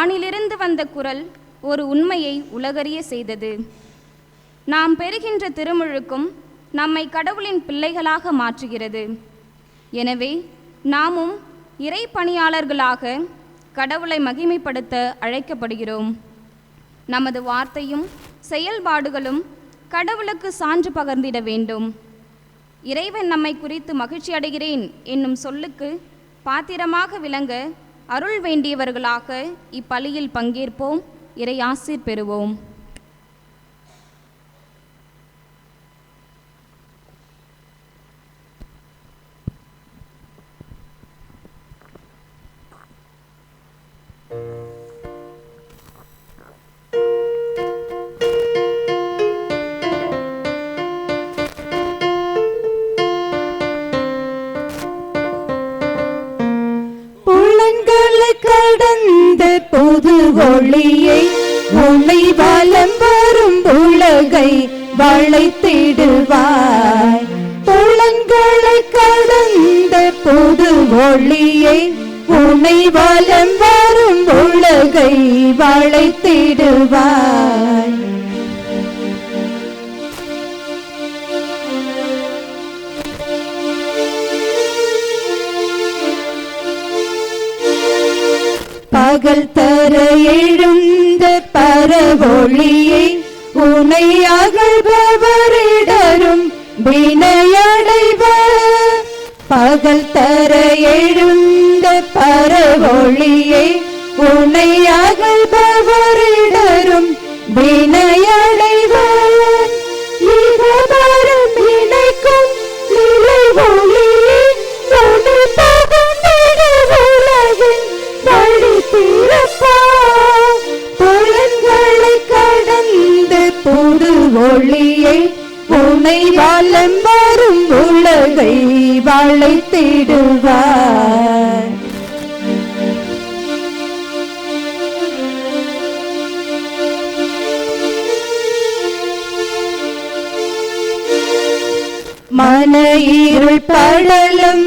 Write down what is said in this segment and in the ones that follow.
வானிலிருந்து வந்த குரல் ஒரு உண்மையை உலகறிய செய்தது. நாம் பெறுகின்ற திருமுழுக்கும் நம்மை கடவுளின் பிள்ளைகளாக மாற்றுகிறது. எனவே நாமும் இறை பணியாளர்களாக கடவுளை மகிமைப்படுத்த அழைக்கப்படுகிறோம். நமது வார்த்தையும் செயல்பாடுகளும் கடவுளுக்கு சான்று பகர்ந்திட வேண்டும். இறைவன் நம்மை குறித்து மகிழ்ச்சி அடைகிறேன் என்னும் சொல்லுக்கு பாத்திரமாக விளங்க அருள் வேண்டியவர்களாக இப்பலியில் பங்கேற்போம். இறை ஆசீர் பெறுவோம். புது ஒளியை உன்னை வலம் வரும் உலகை வளைத்திடுவாய். புலன்களை கடந்த புது ஒளியை உன்னை வலம் வரும் உலகை வளைத்திடுவாய். பகல் தர எழுந்த பரவொளியை உனை அகழ்பவரிடரும் வினையடைவர். பகல் தர எழுந்த பரவொளியை உனை அகழ்பவரிடரும் வினையடைவர். இவரும் இணைக்கும் நிலை ஒளியை உன்னை பகர்ந்திட உலகின் புலன்களை கடந்த புது ஒளியை உன்னை வலம் வரும் உலகை வளைத்திடுவார். மன இருள் படலம்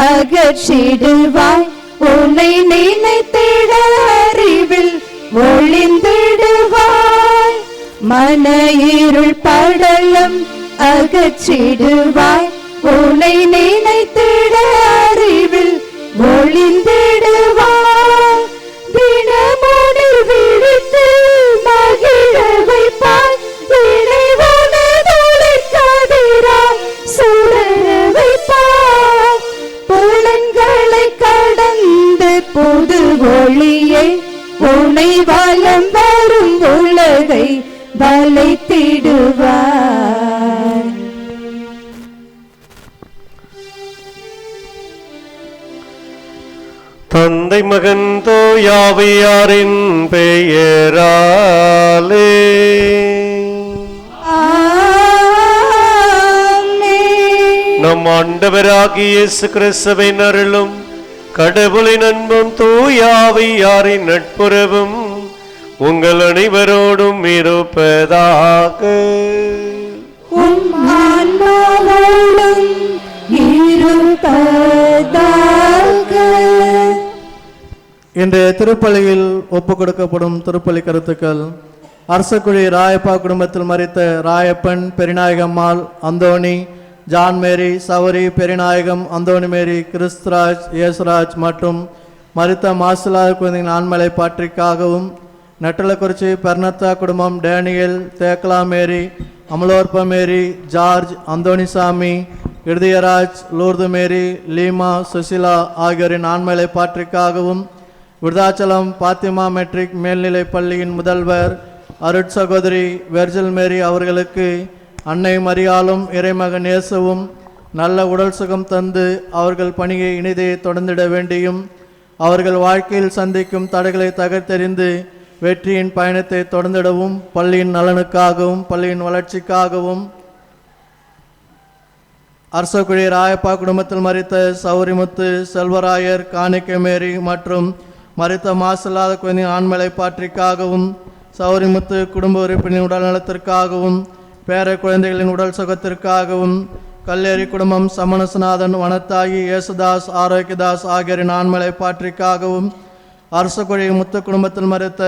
அகற்றிடுவாய். உன்னை நினைத்திட அறிவில் ஒளிந்திடுவாய். மன இருள் படலம் அகற்றிடுவாய். உன்னை நினைத்திட அறிவில் ஒளிந்திடுவாய். தினமுனில் விழித்து மகிழ வைப்பாய். இறைவனதொளி கதிரால் சுடர வைப்பாய். புலன்களை கடந்த புது ஒளியை உன்னை வலம் வரும் உலகை வளைத்திடுவார். தந்தை மகன் தூயாவியாரின் பெயராலே நம் ஆண்டவராகிய இயேசு கிறிஸ்துவின் அருளும் கடவுளின் அன்பும் தூயாவியாரின் நட்புறவும் உங்கள் அனைவரோடும் இருப்பதாக. இன்றைய திருப்பலியில் ஒப்புக் கொடுக்கப்படும் திருப்பலி கருத்துக்கள். அரசக்குழி ராயப்பா குடும்பத்தில் மரித்த ராயப்பன், பெரிநாயகம்மாள், அந்தோணி, ஜான் மேரி, சவரி, பெரிநாயகம், அந்தோணி மேரி, கிறிஸ்துராஜ், இயேசுராஜ் மற்றும் மரித்த மாசிலா குழந்தையின் ஆண்மலை பாற்றிக்காகவும், நெட்டலக்குறிச்சி பெர்னத்தா குடும்பம் டேனியல், தேக்கலா மேரி, அமலோற்ப மேரி, ஜார்ஜ், அந்தோணிசாமி, இருதயராஜ், லூர்து மேரி, லீமா, சுசிலா ஆகியோரின் ஆண்மலை பாற்றிக்காகவும், விருதாச்சலம் பாத்திமா மெட்ரிக் மேல்நிலை பள்ளியின் முதல்வர் அருட்சகோதரி வெர்ஜில் மேரி அவர்களுக்கு அன்னை மரியாளும் இறைமகன் இயேசுவும் நல்ல உடல் சுகம் தந்து அவர்கள் பணியை இனிதே தொடர்ந்திட வேண்டியும், அவர்கள் வாழ்க்கையில் சந்திக்கும் தடைகளை தகர்த்தெறிந்து வெற்றியின் பயணத்தை தொடர்ந்திடவும், பள்ளியின் நலனுக்காகவும் பள்ளியின் வளர்ச்சிக்காகவும், அரசக்குழி ராயப்பா குடும்பத்தில் மரித்த சௌரிமுத்து, செல்வராயர், காணிக்கை மேரி மற்றும் மரித்த மாசில்லாத குழந்தையின் ஆண்மலை பாற்றிக்காகவும், சௌரிமுத்து குடும்ப உறுப்பினரின் உடல் நலத்திற்காகவும், பேர குழந்தைகளின் உடல் சுகத்திற்காகவும், கல்லேரி குடும்பம் சமணசுநாதன், வனத்தாகி, இயேசுதாஸ், ஆரோக்கியதாஸ் ஆகியோரின் ஆண்மலை பாற்றிக்காகவும், அரசகுழி முத்து குடும்பத்தில் மறித்த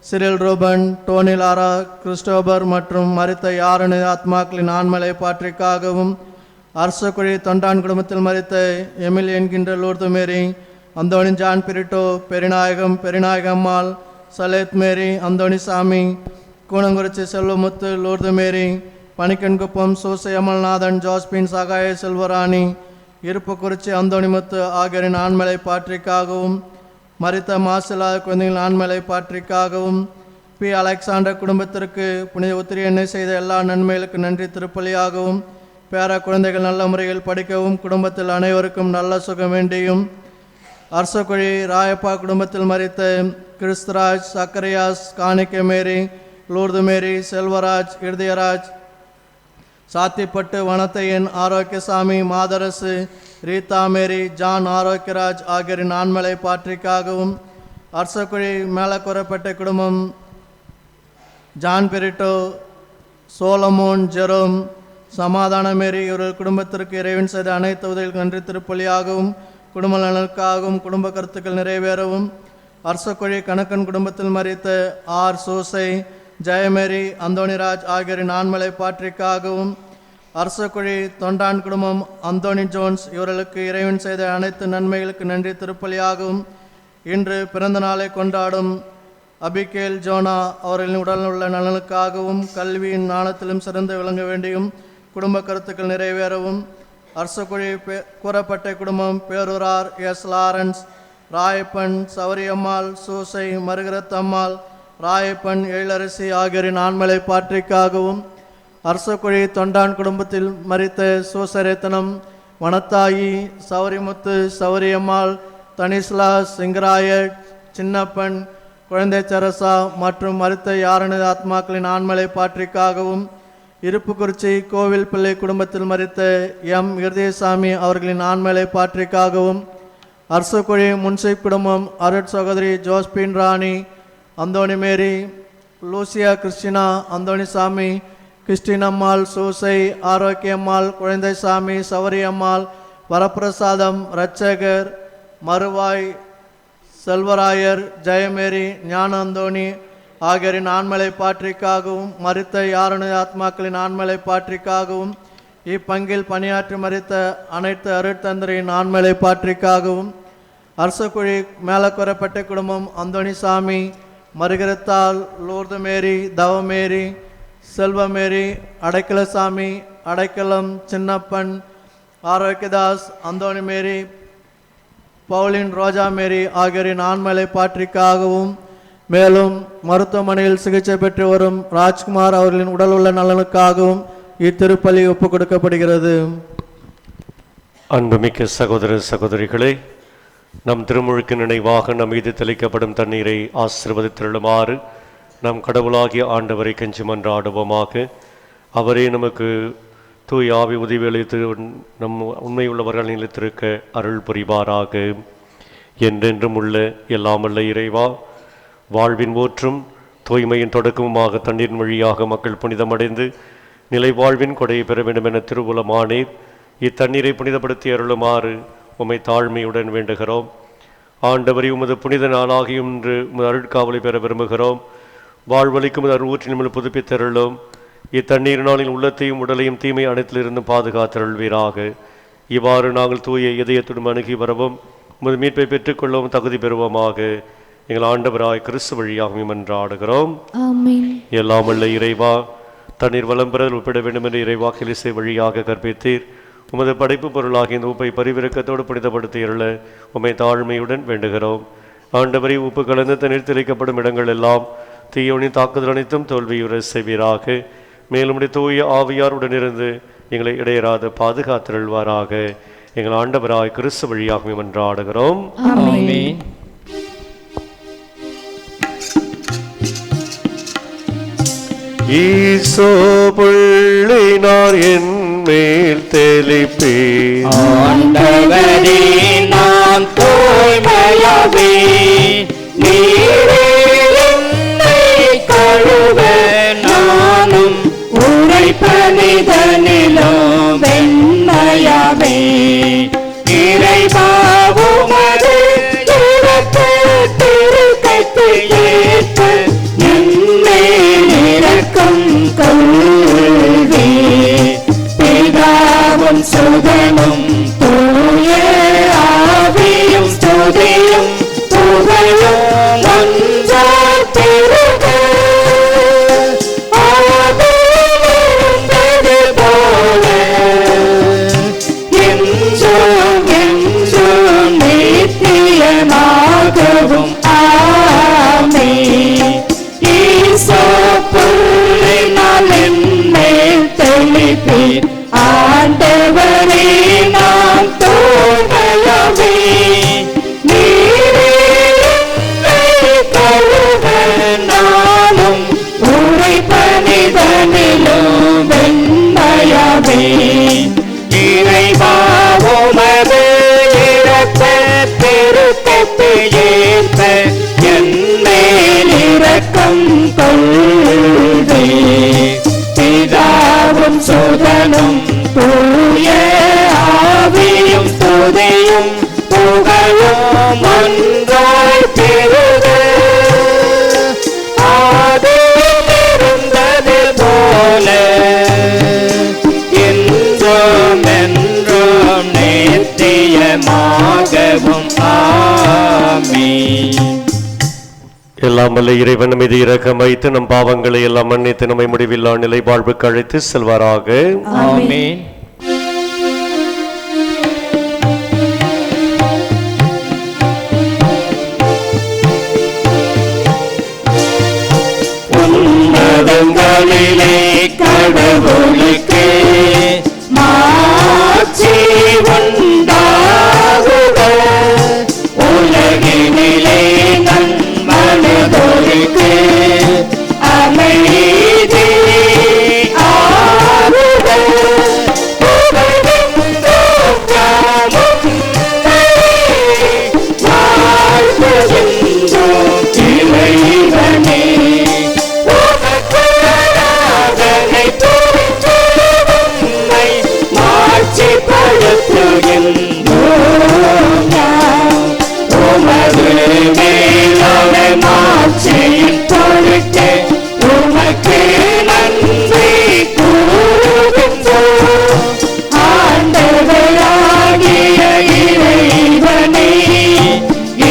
Cyril Ruban, Tony Lara, Christopher மற்றும் மறித்த யாருனு ஆத்மாக்களின் ஆண்மலை பாற்றிக்காகவும், அரசகுழி தொண்டான் குடும்பத்தில் மறித்த எமில் என்கின்ற லூர்து மேரி, அந்தோணி ஜான் பிரிட்டோ, பெரிநாயகம், பெரிநாயகம்மாள், சலேத் மேரி, அந்தோணி சாமி, கூனங்குறிச்சி செல்வமுத்து, லூர்து மேரி, பனிக்கன்குப்பம் சூசை அமல்நாதன், ஜோஸ்பின் சகாய செல்வராணி, இருப்புக்குறிச்சி அந்தோணிமுத்து ஆகியோரின் ஆண்மலை பாற்றிக்காகவும், மரித்த மாசில்லாத குழந்தைகளின் ஆண்மலை பாற்றிக்காகவும், பி அலெக்சாண்டர் குடும்பத்திற்கு புனித உத்திரி எண்ணெய் செய்த எல்லா நன்மைகளுக்கு நன்றி திருப்பலியாகவும், பேர குழந்தைகள் நல்ல முறையில் படிக்கவும், குடும்பத்தில் அனைவருக்கும் நல்ல சுகம் வேண்டியும், அரசகுழி ராயப்பா குடும்பத்தில் மறித்த கிறிஸ்துராஜ், சக்கரியாஸ், காணிக்கை மேரி, லூர்து மேரி, செல்வராஜ், இருதயராஜ், சாத்திப்பட்டு வனத்தையன், ஆரோக்கியசாமி, மாதரசு, ரீதா மேரி, ஜான் ஆரோக்கியராஜ் ஆகியோரின் ஆண்மலை பாற்றிக்காகவும், அரசகுழி மேலக்கூறப்பட்ட குடும்பம் ஜான் பெரிட்டோ, சோலமோன், ஜெரோம், சமாதான மேரி இவர்கள் குடும்பத்திற்கு இறைவன் செய்த அனைத்து உதவிகளுக்கு நன்றி திருப்பலியாகவும், குடும்ப நலனுக்காகவும், குடும்ப கருத்துக்கள் நிறைவேறவும், அரசகுழி கணக்கன் குடும்பத்தில் மறித்த ஆர் சோசை, ஜெயமேரி, அந்தோணிராஜ் ஆகியோரின் ஆண்மலை பாற்றிக்காகவும், அரசகுழி தொண்டான் குடும்பம் அந்தோனி ஜோன்ஸ் இவர்களுக்கு இறைவன் செய்த அனைத்து நன்மைகளுக்கு நன்றி திருப்பலியாகவும், இன்று பிறந்த நாளை கொண்டாடும் அபிகேல் ஜோனா அவர்களின் உடலில் உள்ள நலனுக்காகவும், கல்வியின் ஞானத்திலும் சிறந்து விளங்க வேண்டியும், குடும்ப கருத்துக்கள் நிறைவேறவும், அரசகுழி கூறப்பட்ட குடும்பம் பேரூரார் எஸ் லாரன்ஸ், ராயப்பன், சௌரியம்மாள், சூசை, மருகரத்தம்மாள், ராயப்பன், எழிலரசி ஆகியோரின் ஆண்மலை பாற்றிக்காகவும், அரசகுழி தொண்டான் குடும்பத்தில் மறித்த சூசரேத்தனம், வனத்தாயி, சௌரிமுத்து, சௌரியம்மாள், தனிஸ்லா, சிங்கராயர், சின்னப்பன், குழந்தை சரசா மற்றும் மறித்த யாரணு ஆத்மாக்களின் ஆண்மலை பாற்றிக்காகவும், இருப்புக்குறிச்சி கோவில் பிள்ளை குடும்பத்தில் மறித்த எம் இருதயசாமி அவர்களின் ஆண்மலை பாற்றிக்காகவும், அரசகுழி முன்சிப் குடும்பம் அருட் சகோதரி ஜோஸ்பின் ராணி, அந்தோணி மேரி, லூசியா கிறிஸ்டினா, அந்தோணி சாமி, கிறிஸ்டினம்மாள், சூசை, ஆரோக்கியம்மாள், குழந்தை சாமி, சௌரியம்மாள், வரப்பிரசாதம், இரட்சகர், மறுவாய், செல்வராயர், ஜெயமேரி, ஞான அந்தோணி ஆகியோரின் ஆண்மலை பாற்றிக்காகவும், மறித்த யாருனு ஆத்மாக்களின் ஆண்மலை பாற்றிக்காகவும், இப்பங்கில் பணியாற்றி மறித்த அனைத்து அருட்தந்தரின் ஆண்மலை பாற்றிக்காகவும், அரசகுழி மேலக்கூறப்பட்ட குடும்பம் அந்தோணி சாமி, மருகரத்தால், லூர்து மேரி, தவமேரி, செல்வமேரி, அடைக்கலசாமி, அடைக்கலம், சின்னப்பன், ஆரோக்கியதாஸ், அந்தோணி மேரி, பவுலின், ரோஜா மேரி ஆகியோரின் ஆண்மலை பாற்றிக்காகவும், மேலும் மருத்துவமனையில் சிகிச்சை பெற்று வரும் ராஜ்குமார் அவர்களின் உடல் உள்ள நலனுக்காகவும் இத்திருப்பலி ஒப்புக் கொடுக்கப்படுகிறது. அன்புமிக்க சகோதர சகோதரிகளே, நம் திருமுழுக்கு நினைவாக நம் மீது தெளிக்கப்படும் தண்ணீரை ஆசீர்வதித்தருளுமாறு நம் கடவுளாகிய ஆண்டவரை கெஞ்சி மன்றாடுவோமாக. அவரே நமக்கு தூய் ஆவி உதவி அளித்து நம் உண்மையுள்ளவர்கள் நிலைத்திருக்க அருள் புரிவாராக. என்றென்றும் உள்ள எல்லாமல்ல இறைவா, வாழ்வின் ஊற்றும் தூய்மையின் தொடக்கமுமாக தண்ணீரின் வழியாக மக்கள் புனிதமடைந்து நிலை வாழ்வின் கொடையை பெற வேண்டும் என திருவுலமானீர். இத்தண்ணீரை புனிதப்படுத்தி அருளுமாறு உம்மை தாழ்மையுடன் வேண்டுகிறோம். ஆண்டவரை உமது புனித நாளாகியும் இன்று உமது அருட்காவலை பெற விரும்புகிறோம். வாழ்வழிக்கும் அருவூற்றின் மேல் புதுப்பித்தருளும். இத்தண்ணீர் நாளில் உள்ளத்தையும் உடலையும் தீமை அனைத்திலிருந்து பாதுகாத்தருள்வீராக. இவ்வாறு நாங்கள் தூய இதயத்துடன் அணுகி வரவும் உமது மீட்பை பெற்றுக்கொள்ளவும் தகுதி பெறுவோமாக. எங்கள் ஆண்டவராய் கிறிஸ்து வழியாக மன்றாடுகிறோம். எல்லாம் வல்ல இறைவா, தண்ணீர் வளம் பெற ஒப்பிட வேண்டும் என்று இறைவா கிலிசை வழியாக கற்பித்தீர். உமது படைப்பு பொருளாகிய இந்த உப்பை பரிவிறக்கத்தோடு புனிதப்படுத்தியுள்ள உம்மை தாழ்மையுடன் வேண்டுகிறோம். ஆண்டவரை உப்பு கலந்து தண்ணீர் தெளிக்கப்படும் இடங்கள் எல்லாம் தீயோனின் தாக்குதல் அனைத்தும் தோல்வியுற செய்வீராக. மேலும் தூய ஆவியாருடன் இருந்து எங்களை இடையராத பாதுகாத்தருள்வாராக. எங்கள் ஆண்டவராய் கிறிஸ்து வழியாக மன்றாடுகிறோம். ஈசோ புள்ளினார் என் மேல் தெளிப்பீர். ஆண்டவரே நான் தூய்மையாவே நீரே என்னை கழுவ நானும் உரைப்பனிதனிலும் வெண்மையாவே இறைவா உமது இரக்கத்தை இரக்கம் கொள்வே. பிதாவும் சுதனும் தூய ஆவியும் துதியும் புகழும் ஒன்றாய் பெருக. ஆதியில் இருந்தது போல என்றும் என்றும் நித்தியமாகவும் ஆமென். எல்லாம் வல்ல இறைவன் மீது இரக்கம் வைத்து நம் பாவங்களை எல்லாம் மன்னித்து நம்மை முடிவில்லா நிலை வாழ்வுக்கு அழைத்து செல்வாராக. ஆமென். உன்னதங்களிலே கடவுளுக்கு மாட்சி உண்டாகுக. உலகினிலே நன்மனதோருக்கு அமைதி ஆகுக. புகழெங்கும் வாழ்த்துகின்றோம் இறைவனே. உமக்கு நன்றி கூறுகின்றோம். ஆண்டவராகிய இறைவனே,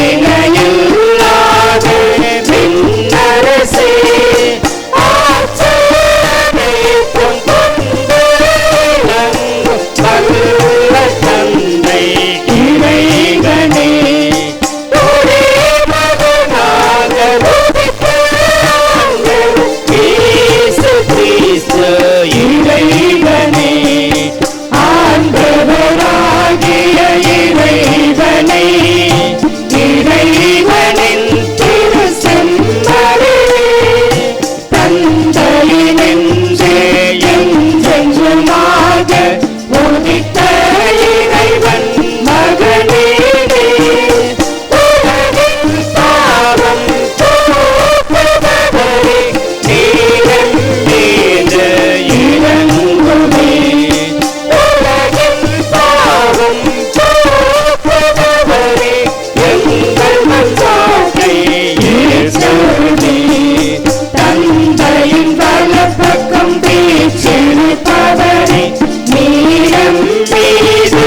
இணையில்லாத விண்ணரசே, ஆற்றலையும் கொண்டு விளங்கும் வல்ல தந்தை இறைவனே, ஒரே மகனாக உதித்த இயேசு கிறிஸ்து இறைவனே, ஆண்டவராகிய இறைவனே, இறைவனின் திருச்செம்மறே, தந்தையினின்றே என்றென்றுமாக உதித்த இறைவன் மகனே, உலகின் பாவம் போக்குபவரே, நீரின் மீது இறங்குமே. உலகின் பாவம் போக்குபவரே, எங்கள் மன்றாட்டை ஏற்றருளே. தந்தையின் வலப்பக்கம் வீற்றிருப்பவரே, நீரம் மீது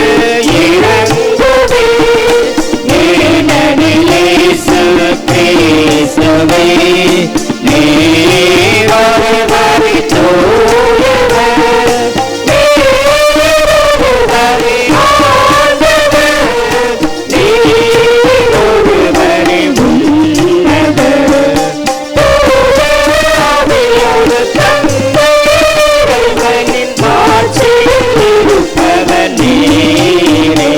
இறங்குமே. ஏனெனில் இயேசு கிறிஸ்துவே, நீர் ஒருவரே தூயவர், நீர் ஒருவரே ஆண்டவர், நீர் ஒருவரே உன்னதர். தூய ஆவியோடு தந்தை இறைவனின் ஆட்சியில் இருப்பவர் நீரே.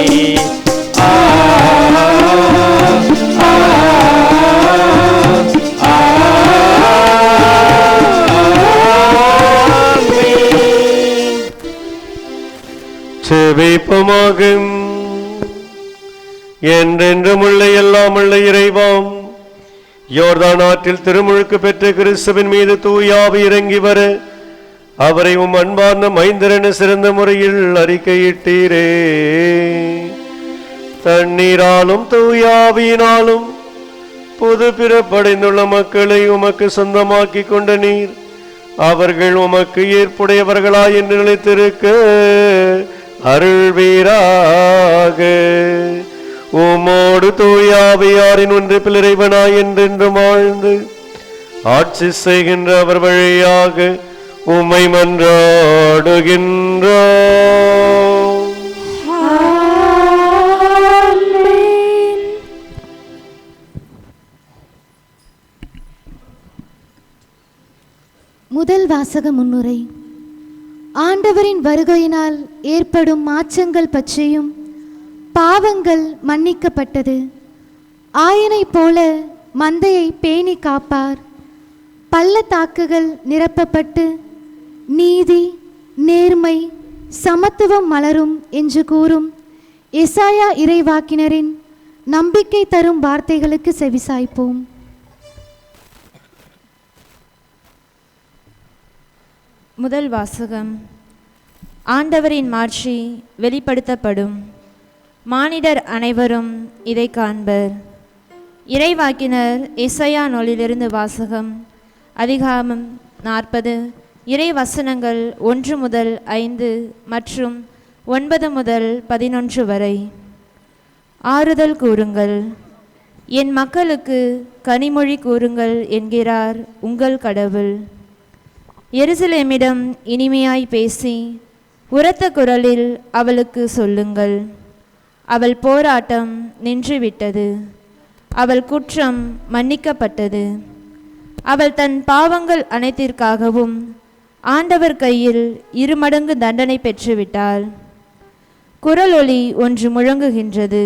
செபிப்போமாக. என்றென்றும் உள்ள எல்லாம் உள்ள இறைவாம், யோர்தான் ஆற்றில் திருமுழுக்கு பெற்ற கிறிஸ்துவின் மீது தூயாவி இறங்கி வர அவரை உம் அன்பார்ந்த மைந்தரென சிறந்த முறையில் அறிக்கையிட்டீரே. தண்ணீராலும் தூயாவியினாலும் புது பிறப்படைந்துள்ள மக்களை உமக்கு சொந்தமாக்கி கொண்ட நீர் அவர்கள் உமக்கு ஏற்புடையவர்களாய் என்று நிலைத்திருக்க அருள்வீராக. உமோடு தூயாவியாரின் ஒன்றிப்பில் இறைவனாய் என்றென்றும் வாழ்ந்து ஆட்சி செய்கின்ற அவர் வழியாக உம்மை மன்றாடுகின்றோம். முதல் வாசக முன்னுரை. ஆண்டவரின் வருகையினால் ஏற்படும் மாற்றங்கள் பற்றியும் பாவங்கள் மன்னிக்கப்பட்டது. ஆயனை போல மந்தையை பேணி காப்பார். பள்ளத்தாக்குகள் நிரப்பப்பட்டு நீதி நேர்மை சமத்துவம் மலரும் என்று கூறும் எசாயா இறைவாக்கினரின் நம்பிக்கை தரும் வார்த்தைகளுக்கு செவிசாய்ப்போம். முதல் வாசகம். ஆண்டவரின் மாட்சி வெளிப்படுத்தப்படும். மானிடர் அனைவரும் இதை காண்பர். இறைவாக்கினர் எசையா நூலிலிருந்து வாசகம். அதிகாரம் 40, இறை வசனங்கள் 1 முதல் 5 மற்றும் 9 முதல் 11 வரை. ஆறுதல் கூறுங்கள், என் மக்களுக்கு கனிமொழி கூறுங்கள் என்கிறார் உங்கள் கடவுள். எருசலேமிடம் இனிமையாய் பேசி உரத்த குரலில் அவளுக்கு சொல்லுங்கள். அவள் போராட்டம் நின்றுவிட்டது, அவள் குற்றம் மன்னிக்கப்பட்டது. அவள் தன் பாவங்கள் அனைத்திற்காகவும் ஆண்டவர் கையில் 2 மடங்கு தண்டனை பெற்றுவிட்டாள். குரலொலி ஒன்று முழங்குகின்றது.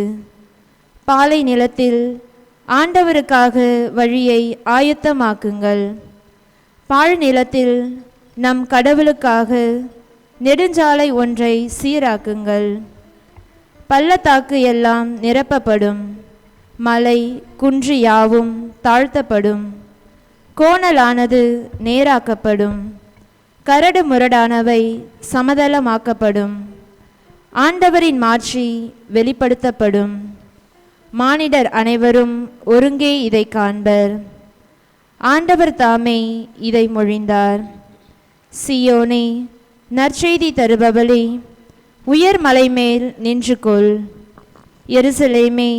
பாலை நிலத்தில் ஆண்டவருக்காக வழியை ஆயத்தமாக்குங்கள். பாழ் நிலத்தில் நம் கடவுளுக்காக நெடுஞ்சாலை ஒன்றை சீராக்குங்கள். பள்ளத்தாக்கு எல்லாம் நிரப்பப்படும், மலை குன்று யாவும் தாழ்த்தப்படும், கோணலானது நேராக்கப்படும், கரடு முரடானவை சமதளமாக்கப்படும். ஆண்டவரின் மாட்சி வெளிப்படுத்தப்படும். மானிடர் அனைவரும் ஒருங்கே இதை காண்பர். ஆண்டவர் தாமே இதை மொழிந்தார். சியோனே, நற்செய்தி தருபவளே, உயர் மலை மேல் நின்று கொள். எருசலேமே,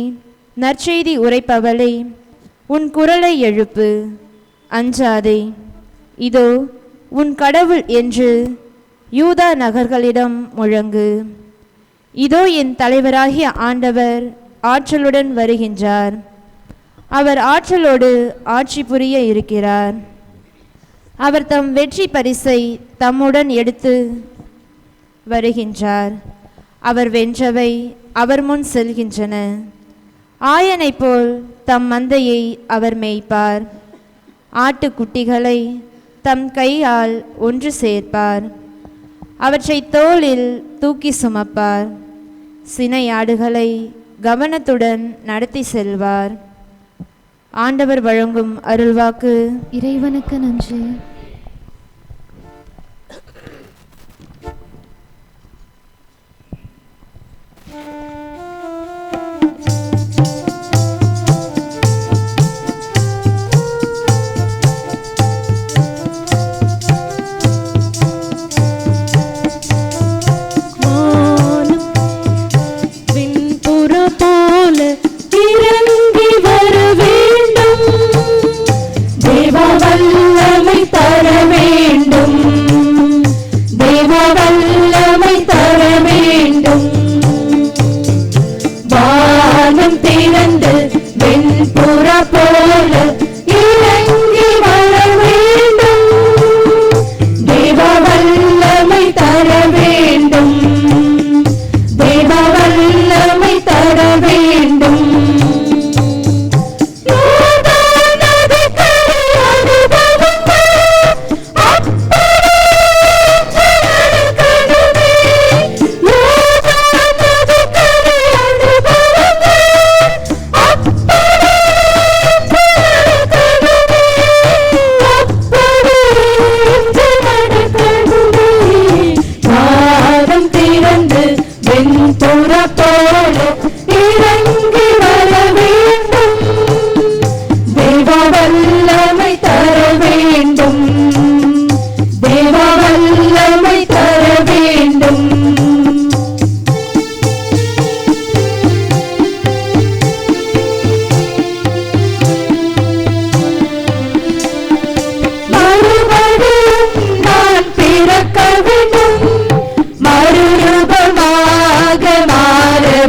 நற்செய்தி உரைப்பவளே, உன் குரலை எழுப்பு, அஞ்சாதே. இதோ உன் கடவுள் என்று யூதா நகர்களிடம் முழங்கு. இதோ என் தலைவராகிய ஆண்டவர் ஆற்றலுடன் வருகின்றார். அவர் ஆற்றலோடு ஆட்சி புரிய இருக்கிறார். அவர் தம் வெற்றி பரிசை தம்முடன் எடுத்து வருகின்றார். அவர் வென்றவை அவர் முன் செல்கின்றன. ஆயனை போல் தம் மந்தையை அவர் மேய்ப்பார். ஆட்டுக்குட்டிகளை தம் கையால் ஒன்று சேர்ப்பார். அவற்றை தோளில் தூக்கி சுமப்பார். சினையாடுகளை கவனத்துடன் நடத்தி செல்வார். ஆண்டவர் வழங்கும் அருள்வாக்கு. இறைவனுக்கு நன்றி.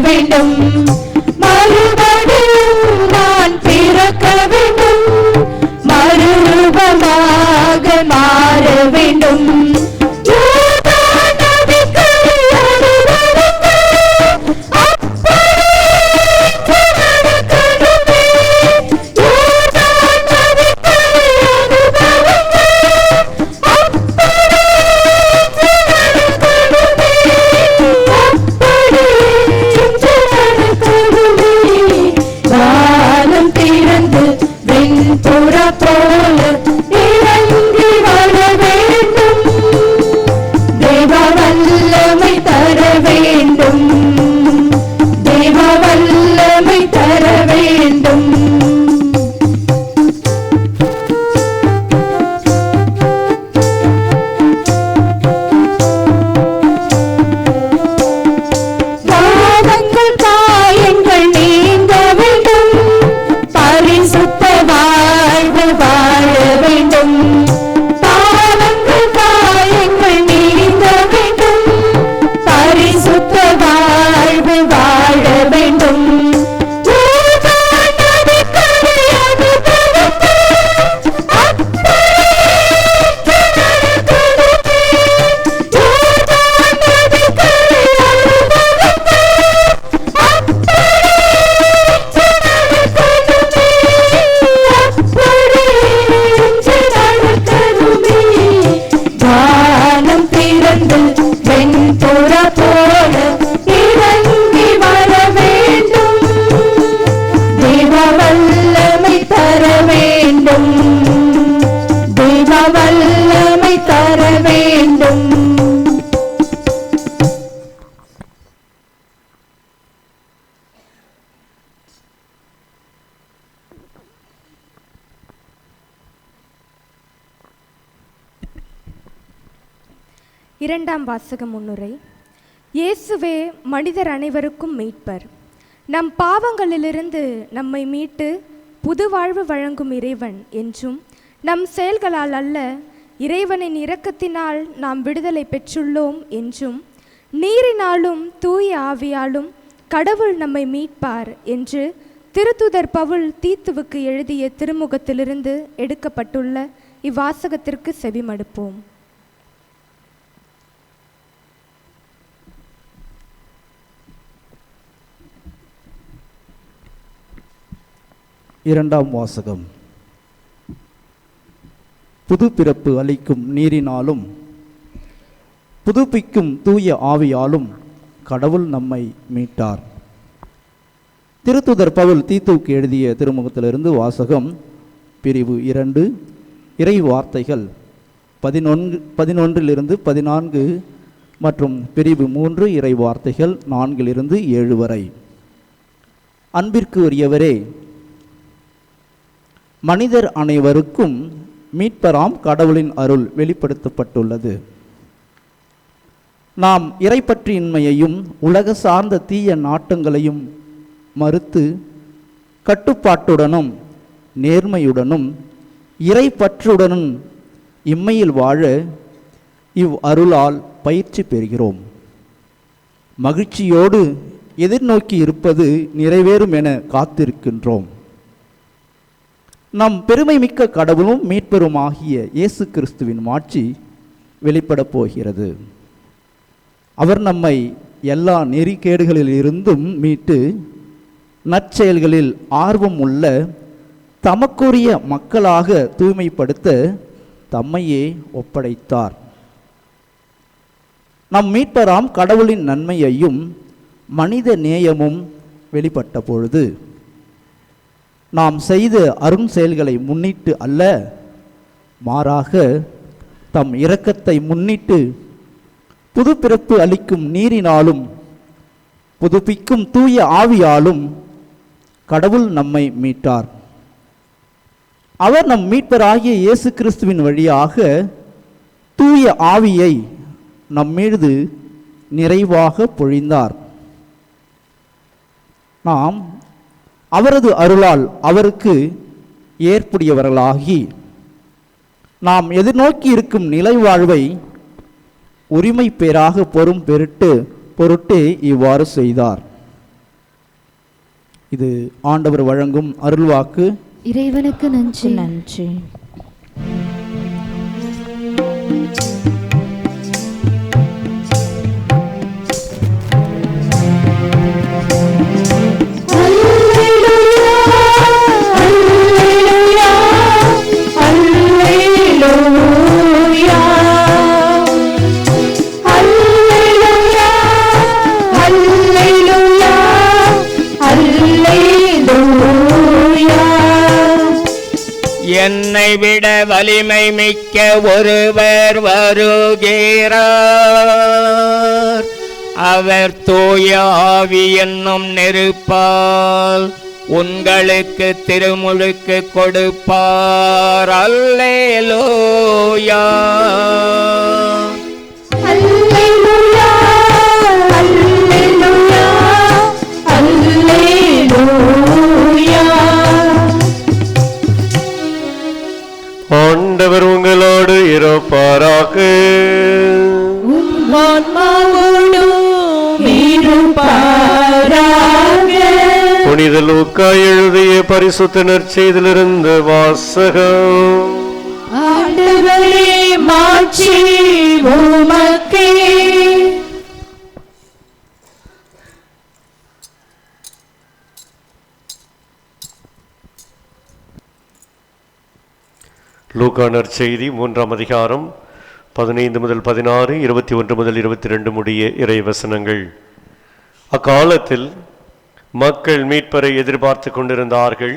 வேண்டும். இரண்டாம் வாசக முன்னுரை. இயேசுவே மனிதர் அனைவருக்கும் மீட்பர். நம் பாவங்களிலிருந்து நம்மை மீட்டு புது வாழ்வு வழங்கும் இறைவன் என்றும், நம் செயல்களால் அல்ல இறைவனின் இரக்கத்தினால் நாம் விடுதலை பெற்றுள்ளோம் என்றும், நீரினாலும் தூய ஆவியாலும் கடவுள் நம்மை மீட்பார் என்று திருத்தூதர் பவுல் தீத்துவுக்கு எழுதிய திருமுகத்திலிருந்து எடுக்கப்பட்டுள்ள இவ்வாசகத்திற்கு செவிமடுப்போம். இரண்டாம் வாசகம். புது பிறப்பு அளிக்கும் நீரினாலும் புதுப்பிக்கும் தூய ஆவியாலும் கடவுள் நம்மை மீட்டார். திருத்துதர் பவுல் தீத்துவுக்கு எழுதிய திருமுகத்திலிருந்து வாசகம். பிரிவு 2, இறை வார்த்தைகள் 11 14 மற்றும் பிரிவு 3 இறை வார்த்தைகள் 4 7 வரை. அன்பிற்கு உரியவரே, மனிதர் அனைவருக்கும் மீட்பராம் கடவுளின் அருள் வெளிப்படுத்தப்பட்டுள்ளது. நாம் இறைப்பற்றின்மையையும் உலக சார்ந்த தீய நாட்டங்களையும் மறுத்து கட்டுப்பாட்டுடனும் நேர்மையுடனும் இறைப்பற்றுடனும் இம்மையில் வாழ இவ் அருளால் பயிற்சி பெறுகிறோம். மகிழ்ச்சியோடு எதிர்நோக்கி இருப்பது நிறைவேறும் என காத்திருக்கின்றோம். நம் பெருமை மிக்க கடவுளும் மீட்பெருமாகிய இயேசு கிறிஸ்துவின் மாட்சி வெளிப்படப் போகிறது. அவர் நம்மை எல்லா நெறிகேடுகளிலிருந்தும் மீட்டு நற்செயல்களில் ஆர்வம் உள்ள தமக்குரிய மக்களாக தூய்மைப்படுத்த தம்மையே ஒப்படைத்தார். நம் மீட்பராம் கடவுளின் நன்மையையும் மனித நேயமும் வெளிப்பட்ட பொழுது நாம் செய்த அரும் செயல்களை முன்னிட்டு அல்ல, மாறாக தம் இரக்கத்தை முன்னிட்டு புது பிறப்பு அளிக்கும் நீரினாலும் புதுப்பிக்கும் தூய ஆவியாலும் கடவுள் நம்மை மீட்டார். அவர் நம் மீட்பராகிய இயேசு கிறிஸ்துவின் வழியாக தூய ஆவியை நம்மீது நிறைவாக பொழிந்தார். நாம் அவரது அருளால் அவருக்கு ஏற்புடையவர்களாகி நாம் எதிர்நோக்கி இருக்கும் நிலை வாழ்வை உரிமை பேராக பொருட்டே இவ்வாறு செய்தார். இது ஆண்டவர் வழங்கும் அருள்வாக்கு. இறைவனுக்கு நன்றி. நன்றி. என்னை விட வலிமை மிக்க ஒருவர் வருகிறார். அவர் தூய ஆவி என்னும் நெருப்பால் உங்களுக்கு திருமுழுக்கு கொடுப்பார். அல்லேலூயா. ஆண்டவர் உங்களோடு இருப்பாராக. புனித லூக்கா எழுதிய பரிசுத்த நற்செய்தியிலிருந்து வாசகம். ஆண்டவரே மாட்சி உமக்கே. லூக்கா நற்செய்தி 3ஆம் அதிகாரம் 15 முதல் 16, 21 முதல் 22 முடிய இறை வசனங்கள். அக்காலத்தில் மக்கள் மீட்பரை எதிர்பார்த்து கொண்டிருந்தார்கள்.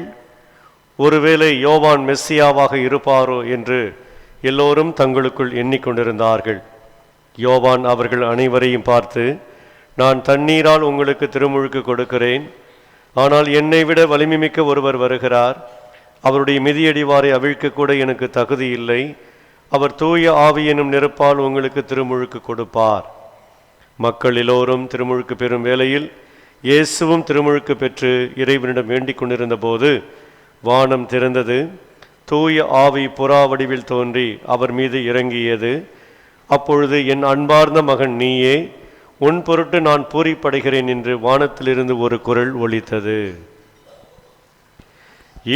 ஒருவேளை யோவான் மெஸ்ஸியாவாக இருப்பாரோ என்று எல்லோரும் தங்களுக்குள் எண்ணிக்கொண்டிருந்தார்கள். யோவான் அவர்கள் அனைவரையும் பார்த்து, நான் தண்ணீரால் உங்களுக்கு திருமுழுக்கு கொடுக்கிறேன், ஆனால் என்னை விட வலிமைமிக்க ஒருவர் வருகிறார். அவருடைய மிதியடிவாரை அவிழ்க்க கூட எனக்கு தகுதி இல்லை. அவர் தூய ஆவி எனும் நெருப்பால் உங்களுக்கு திருமுழுக்கு கொடுப்பார். மக்கள் எல்லோரும் திருமுழுக்கு பெறும் வேளையில் இயேசுவும் திருமுழுக்கு பெற்று இறைவனிடம் வேண்டிக் கொண்டிருந்த போது வானம் திறந்தது. தூய ஆவி புறா வடிவில் தோன்றி அவர் மீது இறங்கியது. அப்பொழுது, என் அன்பார்ந்த மகன் நீயே, உன் பொருட்டு நான் பூரிப்படைகிறேன் என்று வானத்திலிருந்து ஒரு குரல் ஒலித்தது.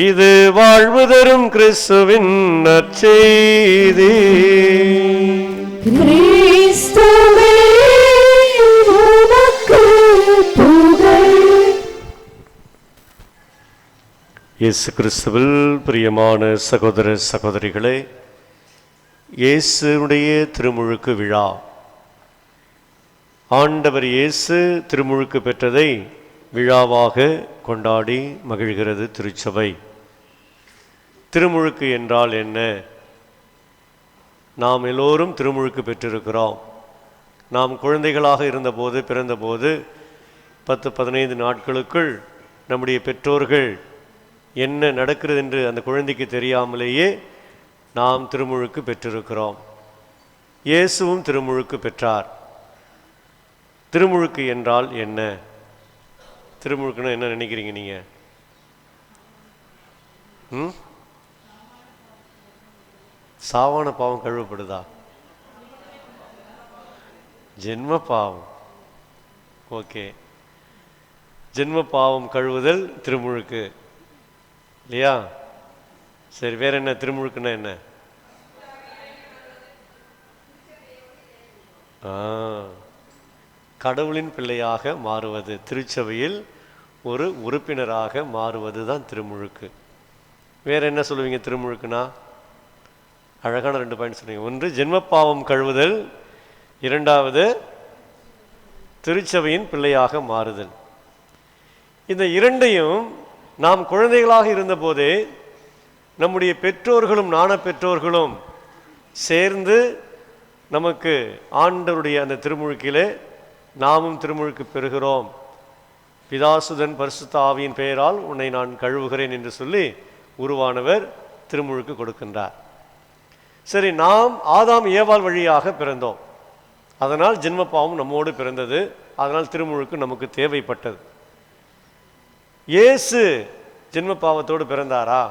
இது வாழ்வு தரும் கிறிஸ்துவின் நற்செய்தி. கிறிஸ்துவே உமக்கு புகழ். இயேசு கிறிஸ்துவில் பிரியமான சகோதர சகோதரிகளே, இயேசுடைய திருமுழுக்கு விழா. ஆண்டவர் இயேசு திருமுழுக்கு பெற்றதை விழாவாக கொண்டாடி மகிழ்கிறது திருச்சபை. திருமுழுக்கு என்றால் என்ன? நாம் எல்லோரும் திருமுழுக்கு பெற்றிருக்கிறோம். நாம் குழந்தைகளாக இருந்தபோது, பிறந்தபோது 10-15 நாட்களுக்குள் நம்முடைய பெற்றோர்கள் என்ன நடக்கிறது என்று அந்த குழந்தைக்கு தெரியாமலேயே நாம் திருமுழுக்கு பெற்றிருக்கிறோம். இயேசுவும் திருமுழுக்கு பெற்றார். திருமுழுக்கு என்றால் என்ன? திருமுழுக்குன்னா என்ன நினைக்கிறீங்க நீங்க? சாவான பாவம் கழுவப்படுதா? ஜென்ம பாவம். ஓகே, ஜென்ம பாவம் கழுவுதல் திருமுழுக்கு இல்லையா? சரி, வேற என்ன திருமுழுக்குன்னா என்ன? கடவுளின் பிள்ளையாக மாறுவது, திருச்சபையில் ஒரு உறுப்பினராக மாறுவது தான் திருமுழுக்கு. வேற என்ன சொல்லுவீங்க திருமுழுக்குனா? அழகான 2 பாயிண்ட் சொல்லுவீங்க. ஒன்று ஜென்மப்பாவம் கழுவுதல், இரண்டாவது திருச்சபையின் பிள்ளையாக மாறுதல். இந்த இரண்டையும் நாம் குழந்தைகளாக இருந்தபோதே நம்முடைய பெற்றோர்களும் ஞான பெற்றோர்களும் சேர்ந்து நமக்கு ஆண்டவருடைய அந்த திருமுழுக்கிலே நாமும் திருமுழுக்கு பெறுகிறோம். பிதாசுதன் பரிசுத்த ஆவியின் பெயரால் உன்னை நான் கழுவுகிறேன் என்று சொல்லி உருவானவர் திருமுழுக்கு கொடுக்கின்றார். சரி, நாம் ஆதாம் ஏவாள் வழியாக பிறந்தோம். அதனால் ஜென்மப்பாவம் நம்மோடு பிறந்தது. அதனால் திருமுழுக்கு நமக்கு தேவைப்பட்டது. இயேசு ஜென்ம பாவத்தோடு பிறந்தாரா?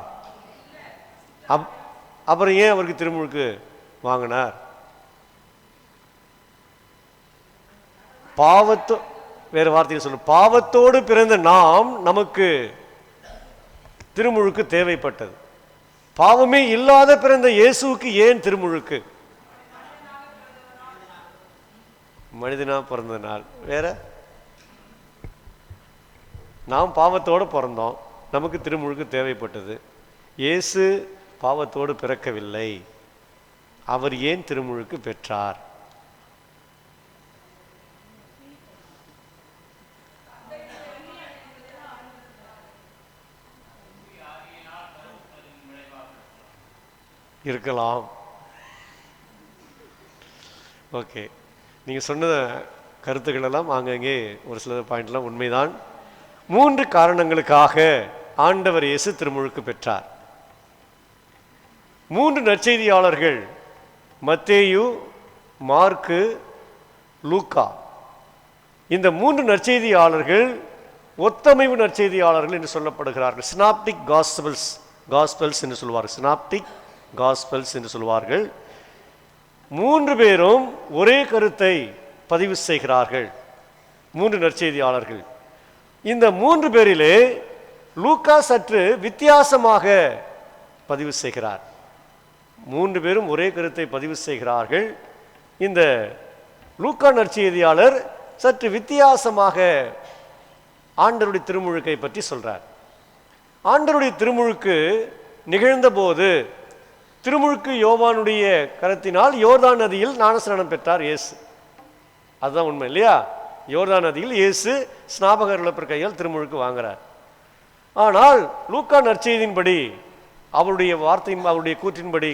அப்புறம் ஏன் அவருக்கு திருமுழுக்கு வாங்கினார்? வேற வார்த்தையில் சொல்ல, பாவத்தோடு பிறந்த நமக்கு திருமுழுக்கு தேவைப்பட்டது. பாவமே இல்லாத பிறந்த இயேசுவுக்கு ஏன் திருமுழுக்கு? மனிதனா பிறந்த நாள் வேற. நாம் பாவத்தோடு பிறந்தோம், நமக்கு திருமுழுக்கு தேவைப்பட்டது. இயேசு பாவத்தோடு பிறக்கவில்லை. அவர் ஏன் திருமுழுக்கு பெற்றார்? இருக்கலாம். ஓகே, நீங்கள் சொன்ன கருத்துக்கள் எல்லாம் ஆங்கங்கே ஒரு சில பாயிண்ட்லாம் உண்மைதான். 3 காரணங்களுக்காக ஆண்டவர் இயேசு திருமுழுக்கு பெற்றார். 3 நற்செய்தியாளர்கள், மத்தேயு, மார்க்கு, லூக்கா. இந்த 3 நற்செய்தியாளர்கள் ஒத்தமைவு நற்செய்தியாளர்கள் என்று சொல்லப்படுகிறார்கள். சினாப்டிக் காஸ்பல்ஸ் என்று சொல்வார்கள். சினாப்டிக் காஸ்பல்ஸ் என்று சொல்வார்கள். 3 பேரும் ஒரே கருத்தை பதிவு செய்கிறார்கள். 3 நற்செய்தியாளர்கள். இந்த 3 பேரிலே லூக்கா சற்று வித்தியாசமாக பதிவு செய்கிறார். 3 பேரும் ஒரே கருத்தை பதிவு செய்கிறார்கள். இந்த லூக்கா நற்செய்தியாளர் சற்று வித்தியாசமாக ஆண்டவருடைய திருமுழுக்கை பற்றி சொல்றார். ஆண்டவருடைய திருமுழுக்கு நிகழ்ந்த போது திருமுழுக்கு யோவானுடைய கரத்தினால் யோர்தான் நதியில் ஞானஸ்நானம் பெற்றார் இயேசு. அதுதான் உண்மை இல்லையா? யோர்தான் நதியில் இயேசு ஸ்நாபகர் இழப்பர் கையால் திருமுழுக்கு வாங்குறார். ஆனால் லூக்கா நற்செய்தியின்படி, அவருடைய வார்த்தையின், அவருடைய கூற்றின்படி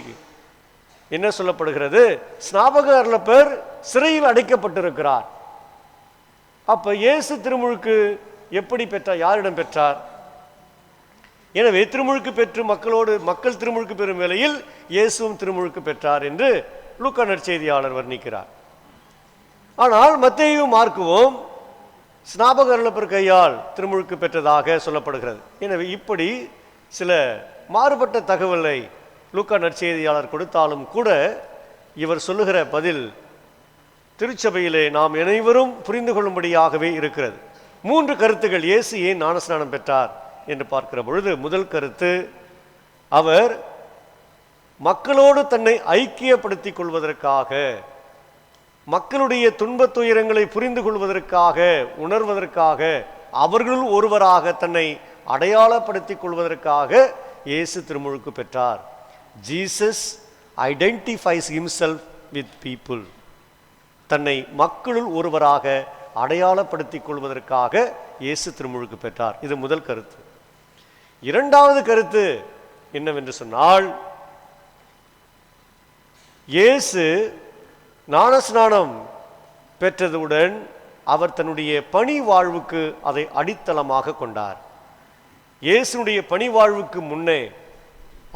என்ன சொல்லப்படுகிறது? ஸ்நாபகர் இழப்பர் சிறையில் அடைக்கப்பட்டிருக்கிறார். அப்ப இயேசு திருமுழுக்கு எப்படி பெற்றார்? யாரிடம் பெற்றார்? எனவே திருமுழுக்கு பெற்று மக்கள் திருமுழுக்கு பெறும் வேளையில் இயேசுவும் திருமுழுக்கு பெற்றார் என்று லூக்கா நற்செய்தியாளர் வர்ணிக்கிறார். ஆனால் மத்தேயும் மார்க்குவும் ஸ்நாபக அருளப்பர் கையால் திருமுழுக்கு பெற்றதாக சொல்லப்படுகிறது. எனவே இப்படி சில மாறுபட்ட தகவலை லூக்கா நற்செய்தியாளர் கொடுத்தாலும் கூட இவர் சொல்லுகிற பதில் திருச்சபையிலே நாம் அனைவரும் புரிந்து கொள்ளும்படியாகவே இருக்கிறது. 3 கருத்துகள் இயேசு ஏன் ஞானஸ்நானம் பெற்றார் என்று பார்க்கிற பொழுது, முதல் கருத்து, அவர் மக்களோடு தன்னை ஐக்கியப்படுத்திக் கொள்வதற்காக, மக்களுடைய துன்பத் துயரங்களை புரிந்து கொள்வதற்காக, உணர்வதற்காக, அவர்களுள் ஒருவராக தன்னை அடையாளப்படுத்திக் கொள்வதற்காக இயேசு திருமுழுக்கு பெற்றார். Jesus identifies himself with people. தன்னை மக்களுள் ஒருவராக அடையாளப்படுத்திக் கொள்வதற்காக இயேசு திருமுழுக்கு பெற்றார். இது முதல் கருத்து. இரண்டாவது கருத்து என்னவென்று சொன்னால், இயேசு ஞானஸ்நானம் பெற்றதுடன் அவர் தன்னுடைய பணி வாழ்வுக்கு அதை அடித்தளமாக கொண்டார். இயேசுனுடைய பணி வாழ்வுக்கு முன்னே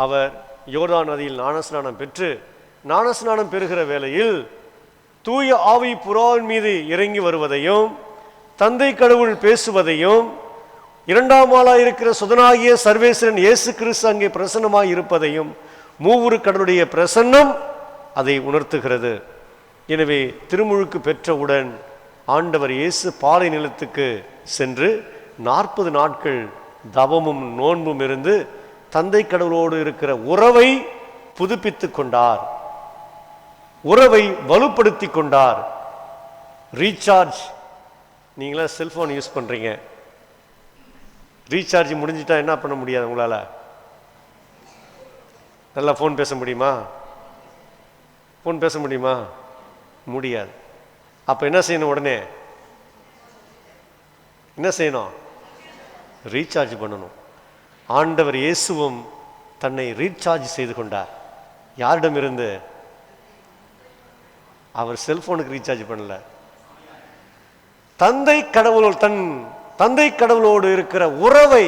அவர் யோர்தான் நதியில் ஞானஸ்நானம் பெற்று ஞானஸ்நானம் பெறுகிற வேளையில் தூய ஆவி புறாவின் மீது இறங்கி வருவதையும், தந்தை கடவுள் பேசுவதையும், இரண்டாம் ஆளாக இருக்கிற சுதனாகிய சர்வேஸ்வரன் இயேசு கிறிஸ்து அங்கே பிரசன்னமாய் இருப்பதையும், மூவுரு கடவுளுடைய பிரசன்னம் அதை உணர்த்துகிறது. எனவே திருமுழுக்கு பெற்றவுடன் ஆண்டவர் இயேசு பாலை நிலத்துக்கு சென்று 40 நாட்கள் தவமும் நோன்பும் இருந்து தந்தை கடவுளோடு இருக்கிற உறவை புதுப்பித்து கொண்டார், உறவை வலுப்படுத்தி கொண்டார். ரீசார்ஜ், நீங்களாம் செல்போன் யூஸ் பண்றீங்க, ரீசார்ஜ் முடிஞ்சிட்டா என்ன பண்ண முடியாது? உங்களால நல்லா ஃபோன் பேச முடியுமா? ஃபோன் பேச முடியுமா? முடியாது. அப்ப என்ன செய்யணும்? உடனே என்ன செய்யணும்? ரீசார்ஜ் பண்ணணும். ஆண்டவர் இயேசுவும் தன்னை ரீசார்ஜ் செய்து கொண்டார். யாரிடமிருந்து? அவர் செல்போனுக்கு ரீசார்ஜ் பண்ணல, தந்தை கடவுளோடு இருக்கிற உறவை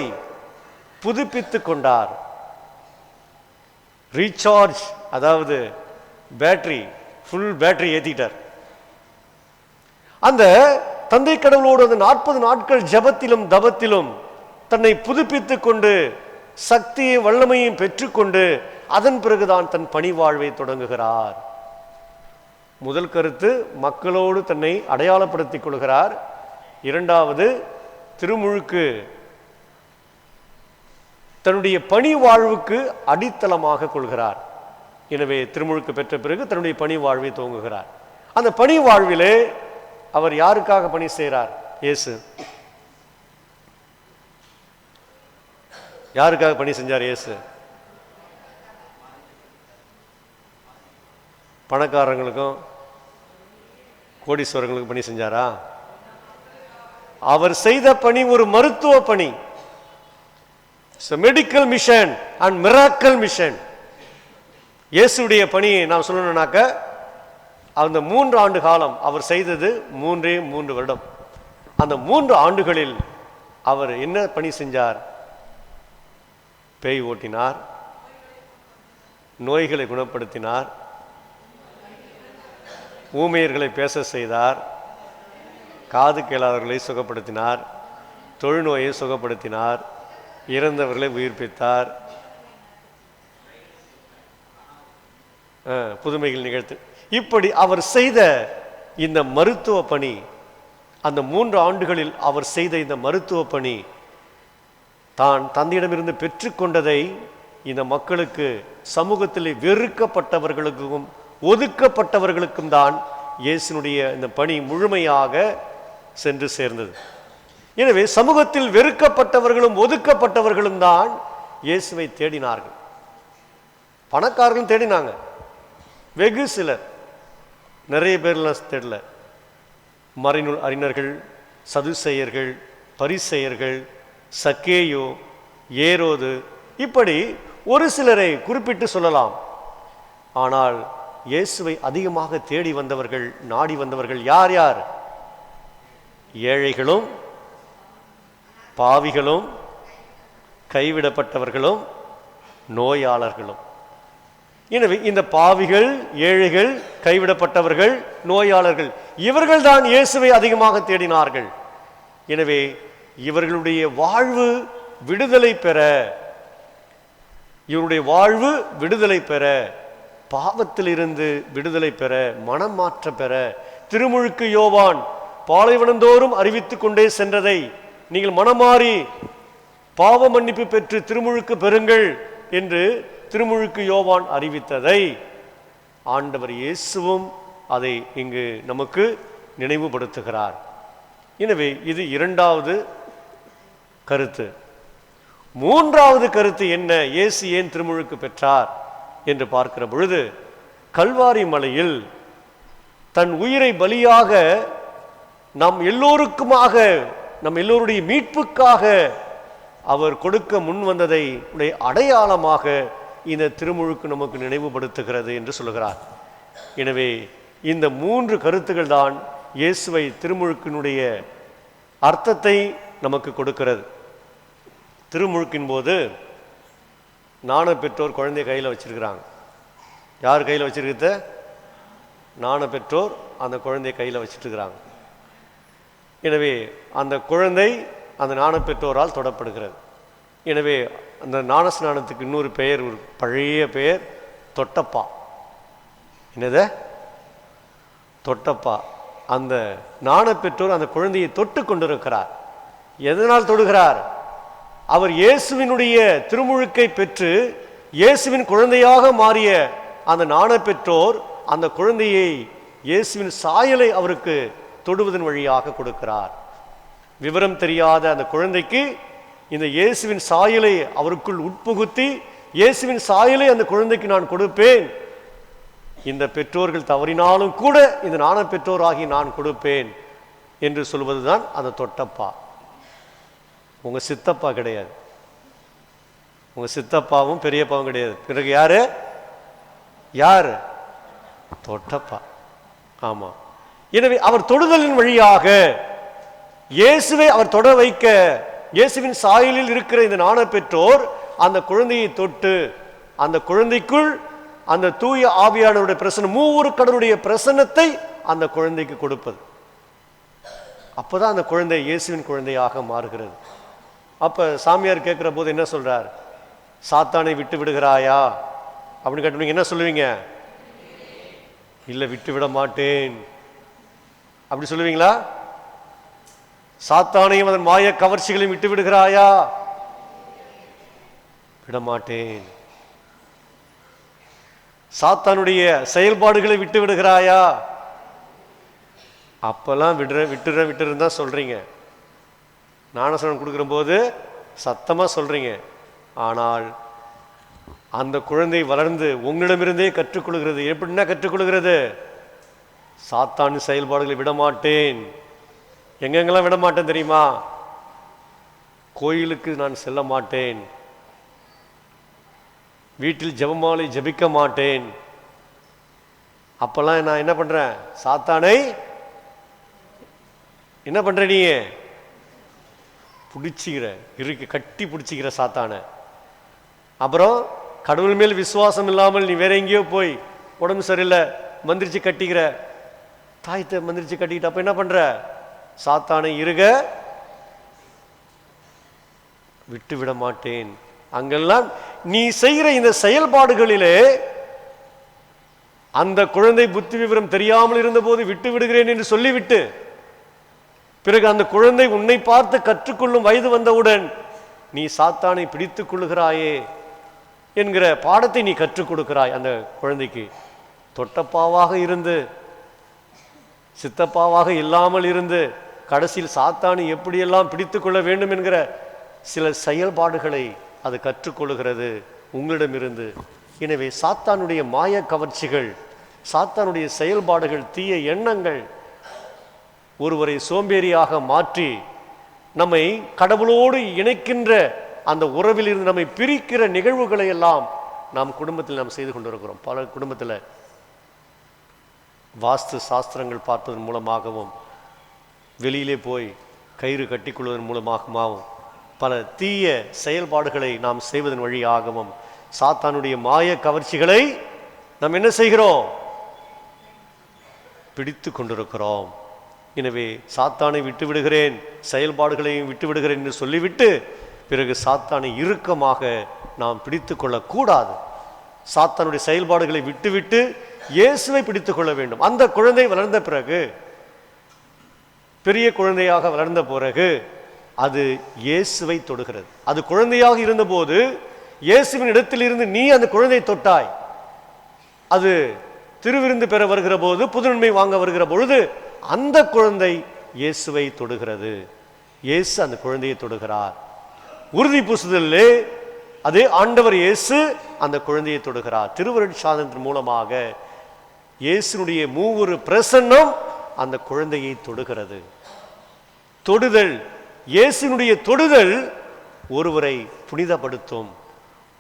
புதுப்பித்து கொண்டார். ரீசார்ஜ், அதாவது பேட்டரி, ஃபுல் பேட்டரி ஏத்திட்டார். அந்த தந்தை கடவுளோடு அந்த 40 நாட்கள் ஜபத்திலும் தவத்திலும் தன்னை புதுப்பித்து கொண்டு சக்தியை வல்லமையும் பெற்றுக்கொண்டு அதன் பிறகுதான் தன் பணி வாழ்வை தொடங்குகிறார். முதல் கருத்து, மக்களோடு தன்னை அடையாளப்படுத்திக் கொள்கிறார். இரண்டாவது, திருமுழுக்கு தன்னுடைய பணி வாழ்வுக்கு அடித்தளமாக கொள்கிறார். எனவே திருமுழுக்கு பெற்ற பிறகு தன்னுடைய பணி வாழ்வை துவங்குகிறார். அந்த பணி வாழ்விலே அவர் யாருக்காக பணி செய்கிறார்? இயேசு யாருக்காக பணி செஞ்சார்? இயேசு பணக்காரங்களுக்கும் கோடீஸ்வரங்களுக்கும் பணி செஞ்சாரா? அவர் செய்த பணி ஒரு மருத்துவ பணி, medical mission and miracle mission. இயேசுடைய பணியை நாம் சொல்லணும்னாக்க அந்த 3 ஆண்டு காலம் அவர் செய்தது 3 வருடம். அந்த 3 ஆண்டுகளில் அவர் என்ன பணி செஞ்சார்? பேய் ஓட்டினார், நோய்களை குணப்படுத்தினார், ஊமையர்களை பேச செய்தார், காது கேளாதவர்களை சுகப்படுத்தினார், தொழுநோயை சுகப்படுத்தினார், இறந்தவர்களை உயிர்ப்பித்தார், புதுமைகள் நிகழ்த்து. இப்படி அவர் செய்த இந்த மருத்துவ பணி, அந்த 3 ஆண்டுகளில் அவர் செய்த இந்த மருத்துவ பணி தான் தந்தையிடமிருந்து பெற்றுக்கொண்டதை இந்த மக்களுக்கு, சமூகத்தில் வெறுக்கப்பட்டவர்களுக்கும் ஒதுக்கப்பட்டவர்களுக்கும் தான் இயேசுனுடைய இந்த பணி முழுமையாக சென்று சேர்ந்தது. எனவே சமூகத்தில் வெறுக்கப்பட்டவர்களும் ஒதுக்கப்பட்டவர்களும் தான் இயேசுவை தேடினார்கள். பணக்காரர்களும் தேடினாங்க, வெகு சிலர், நிறைய பேர்லாம் தேடல. மறைநூல் அறிஞர்கள், சதுசேயர்கள், பரிசேயர்கள், சக்கேயோ, ஏரோது, இப்படி ஒரு சிலரை குறிப்பிட்டு சொல்லலாம். ஆனால் இயேசுவை அதிகமாக தேடி வந்தவர்கள், நாடி வந்தவர்கள் யார் யார்? ஏழைகளும், பாவிகளும், கைவிடப்பட்டவர்களும் நோயாளர்களும். எனவே இந்த பாவிகள், ஏழைகள், கைவிடப்பட்டவர்கள், நோயாளர்கள், இவர்கள்தான் இயேசுவை அதிகமாக தேடினார்கள். எனவே இவர்களுடைய வாழ்வு விடுதலை பெற, இவருடைய வாழ்வு விடுதலை பெற, பாவத்திலிருந்து விடுதலை பெற, மனம் மாற்ற பெற, திருமுழுக்கு யோவான் பாலைவனந்தோறும் அறிவித்து கொண்டே சென்றதை, நீங்கள் மனமாறி பாவ மன்னிப்பு பெற்று திருமுழுக்கு பெறுங்கள் என்று திருமுழுக்கு யோவான் அறிவித்ததை ஆண்டவர் இயேசுவும் அதை இங்கு நமக்கு நினைவுபடுத்துகிறார். எனவே இது இரண்டாவது கருத்து. மூன்றாவது கருத்து என்ன? இயேசு ஏன் திருமுழுக்கு பெற்றார் என்று பார்க்கிற பொழுது, கல்வாரி மலையில் தன் உயிரை பலியாக நம் எல்லோருக்குமாக, நம் எல்லோருடைய மீட்புக்காக அவர் கொடுக்க முன் வந்ததை உடைய அடையாளமாக இந்த திருமுழுக்கு நமக்கு நினைவுபடுத்துகிறது என்று சொல்கிறார். எனவே இந்த மூன்று கருத்துக்கள் தான் இயேசுவை திருமுழுக்கினுடைய அர்த்தத்தை நமக்கு கொடுக்கிறது. திருமுழுக்கின் போது ஞான பெற்றோர் குழந்தைய கையில் வச்சிருக்கிறாங்க. யார் கையில் வச்சிருக்கிறது? ஞான பெற்றோர் அந்த குழந்தைய கையில் வச்சுட்டு இருக்கிறாங்க. எனவே அந்த குழந்தை அந்த ஞான பெற்றோரால் தொடப்படுகிறது. எனவே அந்த ஞான ஸ்நானத்துக்கு இன்னொரு பெயர், ஒரு பழைய பெயர் தொட்டப்பா. என்னது? தொட்டப்பா. அந்த ஞான பெற்றோர் அந்த குழந்தையை தொட்டு கொண்டிருக்கிறார். எதனால் தொடுகிறார்? அவர் இயேசுவினுடைய திருமுழுக்கை பெற்று இயேசுவின் குழந்தையாக மாறிய அந்த ஞான பெற்றோர் அந்த குழந்தையை, இயேசுவின் சாயலை அவருக்கு தொடுவதன் வழியாக கொடுக்கிறார். விவரம் தெரியாத அந்த குழந்தைக்கு இந்த இயேசுவின் சாயலை அவருக்குள் உட்புகுத்தி, இயேசுவின் சாயலை அந்த குழந்தைக்கு நான் கொடுப்பேன், இந்த பெற்றோர்கள் தவறினாலும் கூட இந்த ஞான பெற்றோராகி நான் கொடுப்பேன் என்று சொல்வதுதான் அந்த தொட்டப்பா. உங்க சித்தப்பா கிடையாது, உங்க சித்தப்பாவும் பெரியப்பாவும் கிடையாது. பிறகு யாரு? யார்? தொட்டப்பா. ஆமா. எனவே அவர் தொடுதலின் வழியாக இயேசுவை அவர் தொட வைக்க, இயேசுவின் சாயலில் இருக்கிற இந்த ஞான பெற்றோர் அந்த குழந்தையை தொட்டு அந்த குழந்தைக்குள் அந்த தூய ஆவியானவருடைய பிரசன்னம், மூவொரு கடவுளுடைய பிரசன்னத்தை அந்த குழந்தைக்கு கொடுப்பது. அப்பதான் அந்த குழந்தை இயேசுவின் குழந்தையாக மாறுகிறது. அப்ப சாமியார் கேட்கிற போது என்ன சொல்றார்? சாத்தானை விட்டு விடுகிறாயா அப்படின்னு கேட்டீங்க, என்ன சொல்லுவீங்க? இல்லை, விட்டு விட மாட்டேன் அப்படி சொல்லுவீங்களா? சாத்தானையும் அதன் மாய கவர்ச்சிகளையும் விட்டு விடுகிறாயா? விடமாட்டேன். சாத்தானுடைய செயல்பாடுகளை விட்டு விடுகிறாயா? அப்பெல்லாம் விட்டுறேன் தான் சொல்றீங்க. ஞானஸ்நானம் கொடுக்கிற போது சத்தமா சொல்றீங்க. ஆனால் அந்த குழந்தை வளர்ந்து உங்களிடமிருந்தே கற்றுக்கொள்கிறது. எப்படின்னா கற்றுக்கொள்கிறது? சாத்தானின் செயல்பாடுகளை விடமாட்டேன். எங்கெங்கெல்லாம் விடமாட்டேன் தெரியுமா? கோயிலுக்கு நான் செல்ல மாட்டேன், வீட்டில் ஜெபமாலை ஜபிக்க மாட்டேன். அப்பெல்லாம் நான் என்ன பண்றேன்? சாத்தானை என்ன பண்ற? நீ பிடிச்சிக்கிற, இருக்கு கட்டி பிடிச்சிக்கிற சாத்தானை. அப்புறம் கடவுள் மேல் விசுவாசம் இல்லாமல் நீ வேற எங்கேயோ போய் உடம்பு சரியில்லை மந்திரிச்சு கட்டிக்கிற, தாயத்தை மந்திரிச்சு கட்டிக்கிட்ட. அப்ப என்ன பண்ற? சாத்தானை இருக விட்டு விட மாட்டேன். அங்கெல்லாம் நீ செய்கிற இந்த செயல்பாடுகளிலே அந்த குழந்தை புத்தி விவரம் தெரியாமல் இருந்த போது விட்டு விடுகிறேன் என்று சொல்லிவிட்டு, பிறகு அந்த குழந்தை உன்னை பார்த்து கற்றுக்கொள்ளும் வயது வந்தவுடன் நீ சாத்தானை பிடித்துக் கொள்ளுகிறாயே என்கிற பாடத்தை நீ கற்றுக் கொடுக்கிறாய் அந்த குழந்தைக்கு. தொட்டப்பாவாக இருந்து சித்தப்பாவாக இல்லாமல் இருந்து கடைசியில் சாத்தானை எப்படியெல்லாம் பிடித்து கொள்ள வேண்டும் என்கிற சில செயல்பாடுகளை அது கற்றுக்கொள்ளுகிறது உங்களிடமிருந்து. எனவே சாத்தானுடைய மாய கவர்ச்சிகள், சாத்தானுடைய செயல்பாடுகள், தீய எண்ணங்கள் ஒருவரை சோம்பேறியாக மாற்றி நம்மை கடவுளோடு இணைக்கின்ற அந்த உறவில் இருந்து நம்மை பிரிக்கிற நிகழ்வுகளை எல்லாம் நாம் குடும்பத்தில் நாம் செய்து கொண்டிருக்கிறோம். பல குடும்பத்தில் வாஸ்து சாஸ்திரங்கள் பார்ப்பதன் மூலமாகவும், வெளியிலே போய் கயிறு கட்டிக்கொள்வதன் மூலமாகவும் பல தீய செயல்பாடுகளை நாம் செய்வதன் வழியாகவும் சாத்தானுடைய மாய கவர்ச்சிகளை நாம் என்ன செய்கிறோம்? பிடித்து கொண்டிருக்கிறோம். எனவே சாத்தானை விட்டு விடுகிறேன், செயல்பாடுகளையும் விட்டு விடுகிறேன் என்று சொல்லிவிட்டு பிறகு சாத்தானை இறுக்கமாக நாம் பிடித்து கொள்ளக்கூடாது. சாத்தானுடைய செயல்பாடுகளை விட்டுவிட்டு இயேசுவை பிடித்து கொள்ள வேண்டும். அந்த குழந்தை வளர்ந்த பிறகு, பெரிய குழந்தையாக வளர்ந்த பிறகு அது இயேசுவை தொடுகிறது. அது குழந்தையாக இருந்தபோது இயேசுவின் இடத்திலிருந்து நீ அந்த குழந்தை தொட்டாய். அது திருவிருந்து பெற வருகிற போது, புதுநன்மை வாங்க வருகிற பொழுது அந்த குழந்தை இயேசுவை தொடுகிறது. இயேசு அந்த குழந்தையை தொடுகிறார். உறுதி பூசுதலே அதே ஆண்டவர் இயேசு அந்த குழந்தையை தொடுகிறார். திருவருட்சாதனத்தின் மூலமாக இயேசுனுடைய மூவொரு பிரசன்னம் அந்த குழந்தையை தொடுகிறது. தொடுதல், இயேசுனுடைய தொடுதல் ஒருவரை புனிதப்படுத்தும்,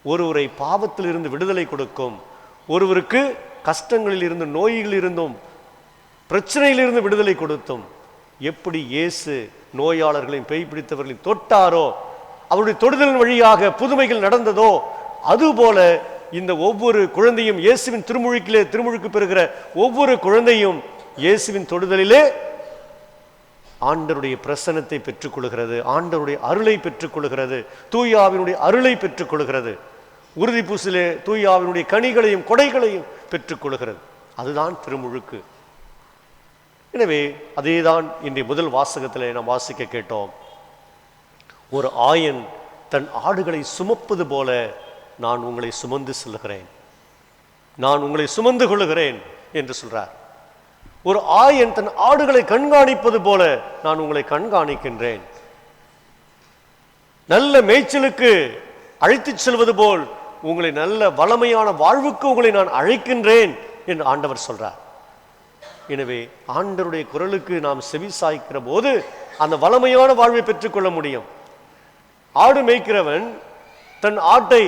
ஒருவரை பாவத்திலிருந்து விடுதலை கொடுக்கும், ஒருவருக்கு கஷ்டங்களில் இருந்து, நோய்களில் இருந்தும், பிரச்சனையிலிருந்து விடுதலை கொடுத்தும். எப்படி இயேசு நோயாளர்களையும் பேய் பிடித்தவர்களையும் தொட்டாரோ, அவருடைய தொடுதலின் வழியாக புதுமைகள் நடந்ததோ, அதுபோல இந்த ஒவ்வொரு குழந்தையும் இயேசுவின் திருமுழுக்கு பெறுகிற ஒவ்வொரு குழந்தையும் இயேசுவின் தொடுதலிலே ஆண்டவருடைய பிரசன்னத்தை பெற்றுக்கொள்கிறது, ஆண்டவருடைய அருளை பெற்றுக்கொள்கிறது, தூயாவினுடைய அருளை பெற்றுக்கொள்கிறது, உறுதி பூசிலே தூயாவினுடைய கனிகளையும் கொடைகளையும் பெற்றுக்கொள்கிறது. அதுதான் திருமுழுக்கு. எனவே அதேதான் இன்றைய முதல் வாசகத்திலே நாம் வாசிக்க கேட்டோம். ஒரு ஆயன் தன் ஆடுகளை சுமப்பது போல நான் உங்களை சுமந்து செல்கிறேன், நான் உங்களை சுமந்து கொள்ளுகிறேன் என்று சொல்றார். ஒரு ஆயன் தன் ஆடுகளை கண்காணிப்பது போல நான் உங்களை கண்காணிக்கின்றேன். நல்ல மேய்ச்சலுக்கு அழைத்துச் செல்வது போல் உங்களை நல்ல வளமையான வாழ்வுக்கு உங்களை நான் அழைக்கின்றேன் என்று ஆண்டவர் சொல்றார். எனவே ஆண்டவருடைய குரலுக்கு நாம் செவி சாய்க்கிற போது அந்த வளமையான வாழ்வை பெற்றுக்கொள்ள முடியும். ஆடு மேய்க்கிறவன் தன் ஆட்டை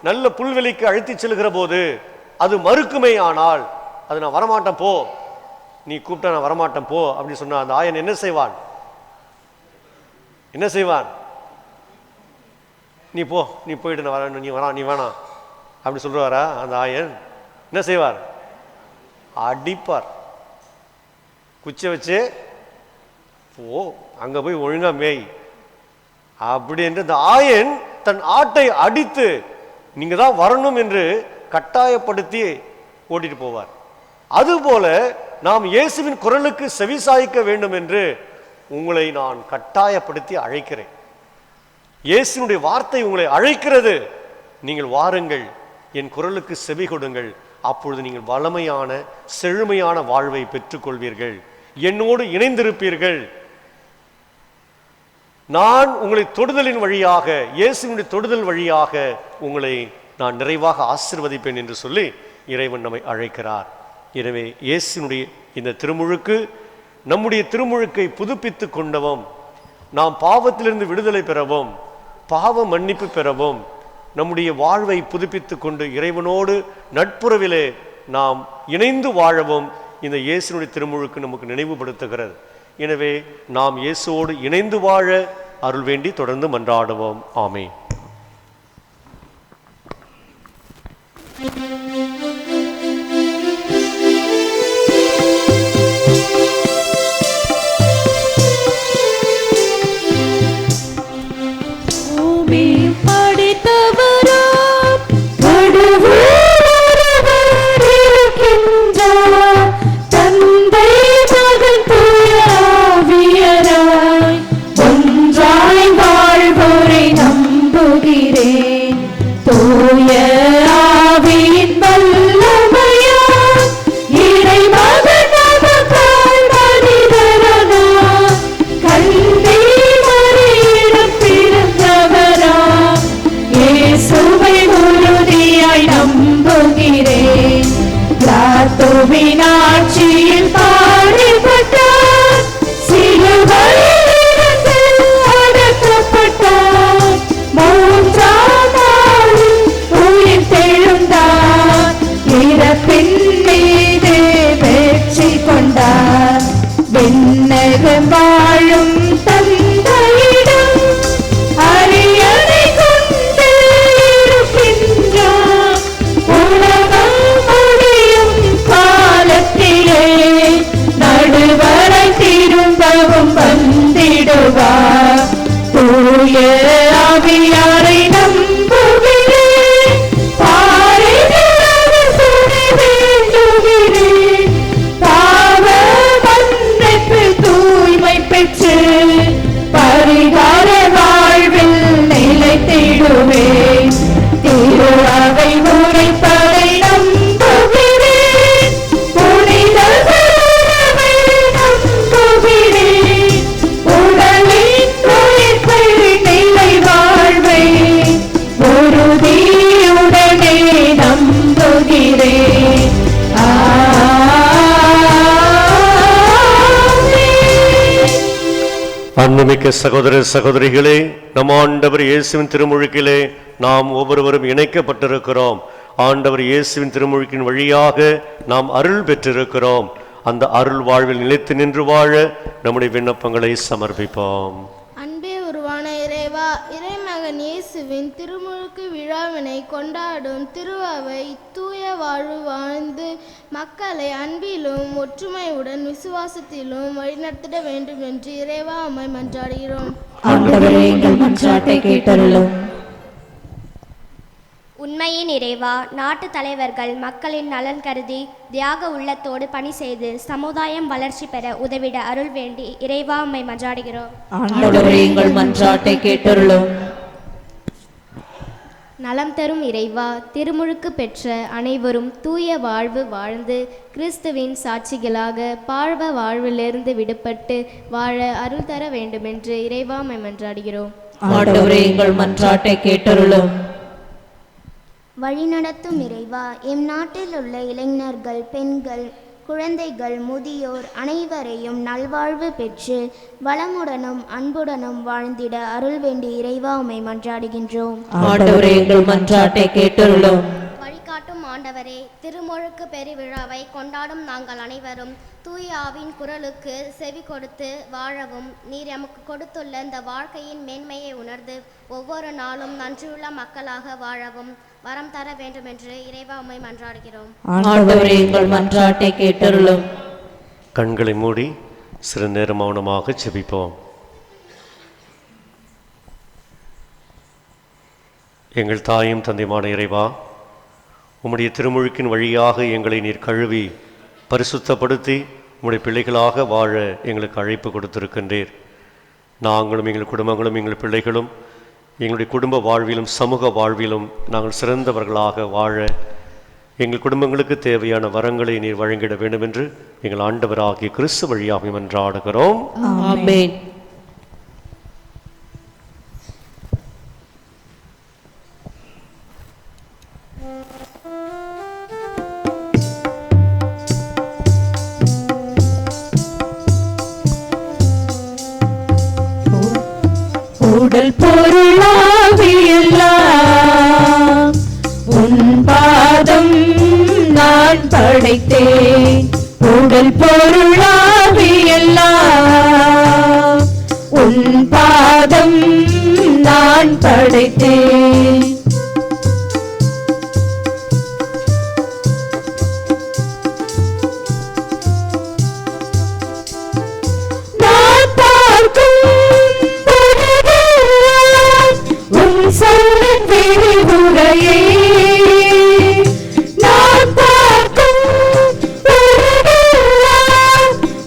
நல்ல புல்வெளிக்கு அழைத்துச் செல்கிற போது அது மறுக்குமே ஆனால், அது நான் வரமாட்டேன் போ, நீ கூப்பிட்டா நான் வரமாட்டேன் போ அப்படின்னு சொன்னா அந்த ஆயன் என்ன செய்வான்? என்ன செய்வான்? நீ போ, நீ போயிட்டு நான் வர, நீ வேணாம் அப்படி சொல்றாரா? அந்த ஆயன் என்ன செய்வார்? அடிப்பார். குச்சை வச்சு போ, அங்க போய் ஒழுங்கா மேய் அப்படி என்று அந்த ஆயன் தன் ஆட்டை அடித்து நீங்க தான் வரணும் என்று கட்டாயப்படுத்தி ஓட்டிட்டு போவார். அதுபோல நாம் இயேசுவின் குரலுக்கு செவிசாய்க்க வேண்டும் என்று உங்களை நான் கட்டாயப்படுத்தி அழைக்கிறேன். இயேசுனுடைய வார்த்தை உங்களை அழைக்கிறது. நீங்கள் வாருங்கள், என் குரலுக்கு செவி கொடுங்கள், அப்பொழுது நீங்கள் வளமையான செழுமையான வாழ்வை பெற்றுக்கொள்வீர்கள், என்னோடு இணைந்திருப்பீர்கள். நான் உங்களை தொடுதலின் வழியாக, இயேசுவினுடைய தொடுதல் வழியாக உங்களை நான் நிறைவாக ஆசீர்வதிப்பேன் என்று சொல்லி இறைவன் நம்மை அழைக்கிறார். எனவே இயேசுனுடைய இந்த திருமுழுக்கு நம்முடைய திருமுழுக்கை புதுப்பித்து கொண்டவும், நாம் பாவத்திலிருந்து விடுதலை பெறவும், பாவ மன்னிப்பு பெறவும், நம்முடைய வாழ்வை புதுப்பித்து கொண்டு இறைவனோடு நட்புறவிலே நாம் இணைந்து வாழவும் இந்த இயேசுனுடைய திருமுழுக்கு நமக்கு நினைவுபடுத்துகிறது. எனவே நாம் இயேசுவோடு இணைந்து வாழ அருள் வேண்டி தொடர்ந்து மன்றாடுவோம். ஆமென். மீனாட்சியில் பாடுபட்டார், சிலுவையில் அடக்கப்பட்டார், மூன்றாம் நாளில் உயிர் தெழுந்தார், இறப்பின் மீது வெற்றி கொண்டார். விண்ணகம் வாழும் தந்தையிடம் அறி தூய ஆவியாரை நம்புகிறேன், பாரினில் துணை வேண்டுகிறேன், பாவ மன்னிப்பு தூய்மை பெற்று பரிகார வாழ்வில் நிலைத்திடுவேன். திரு அவை உரைப்பதை நம்புகிறேன், புனித உறவை நம்புகிறேன், உடலின் உயிர்ப்பை நிலை வாழ்வை உறுதியுடனே நம்புகிறேன். அன்புமிக்க சகோதர சகோதரிகளே, நம் ஆண்டவர் இயேசுவின் திருமுழுக்கிலே நாம் ஒவ்வொருவரும் இணைக்கப்பட்டிருக்கிறோம். ஆண்டவர் இயேசுவின் திருமுழுக்கின் வழியாக நாம் அருள் பெற்றிருக்கிறோம். அந்த அருள் வாழ்வில் நிலைத்து நின்று வாழ நம்முடைய விண்ணப்பங்களை சமர்ப்பிப்போம். அன்பே உருவான இறைவா, இறைமகன் இயேசுவின் திருமுழுக்கு விழாவினை கொண்டாடும் திருஅவை தூய வாழ்வு வாழ்ந்து மக்களை அன்பிலும் ஒற்றுமையுடன் விசுவாசத்திலும் வழிநடத்திட வேண்டும் என்று இறைவா உம்மை மன்றாடுகிறோம். ஆண்டவரே, எங்கள் மன்றாட்டை கேட்டருளும். உண்மையின் இறைவா, நாட்டு தலைவர்கள் மக்களின் நலன் கருதி தியாக உள்ளத்தோடு பணி செய்து சமுதாயம் வளர்ச்சி பெற உதவிட அருள் வேண்டி இறைவா உம்மை மன்றாடுகிறோம். ஆண்டவரே, எங்கள் மன்றாட்டை கேட்டருளும். நலம் தரும் இறைவா, திருமுழுக்கு பெற்ற அனைவரும் தூய வாழ்வு வாழ்ந்து கிறிஸ்துவின் சாட்சிகளாக பாழ்வ வாழ்விலிருந்து விடுபட்டு வாழ அருள் தர வேண்டுமென்று இறைவா உம்மை மன்றாடுகிறோம். ஆண்டவரே, எங்கள் மன்றாட்டை கேட்டருளும். வழிநடத்தும் இறைவா, எம் நாட்டில் உள்ள இளைஞர்கள், பெண்கள், குழந்தைகள், முதியோர் அனைவரையும் நல்வாழ்வு பெற்று வளமுடனும் அன்புடனும் வாழ்ந்திட அருள் வேண்டி இறைவா உம்மை மன்றாடுகின்றோம். ஆண்டவரே, எங்கள் மன்றாட்டை கேட்டருளும். வழிகாட்டும் ஆண்டவரே, திருமுழுக்கு பெருவிழாவை கொண்டாடும் நாங்கள் அனைவரும் தூய ஆவின் குரலுக்கு செவி கொடுத்து வாழவும் நீர் எமக்கு கொடுத்துள்ள இந்த வாழ்க்கையின் மேன்மையை உணர்ந்து ஒவ்வொரு நாளும் நன்றியுள்ள மக்களாக வாழவும் வரம் தர வேண்டும் என்று இறைவா உம்மை மன்றாடுகிறோம். ஆண்டவரே, எங்கள் மன்றாட்டை கேட்டருளும். கண்களை மூடி சிறு நேரம் மௌனமாக ஜெபிப்போம். எங்கள் தாயும் தந்தையுமான இறைவா, உம்முடைய திருமுழுக்கின் வழியாக எங்களை நீர் கழுவி பரிசுத்தப்படுத்தி உம்முடைய பிள்ளைகளாக வாழ எங்களுக்கு அழைப்பு கொடுத்திருக்கின்றீர். நாங்களும் எங்கள் குடும்பங்களும் எங்கள் பிள்ளைகளும் எங்களுடைய குடும்ப வாழ்விலும் சமூக வாழ்விலும் நாங்கள் சிறந்தவர்களாக வாழ எங்கள் குடும்பங்களுக்கு தேவையான வரங்களை நீர் வழங்கிட வேண்டும் என்று எங்கள் ஆண்டவராகிய கிறிஸ்து வழியாக மன்றாடுகிறோம். ஆமென். உடல் பொருளாவியெல்லாம் உன் பாதம் நான் படைத்தேன். உடல் பொருளாவியெல்லாம் உன் பாதம் நான் படைத்தேன். நான் பார்க்கும் சொல்லின் விரிவுரையே, நான் பார்க்கும்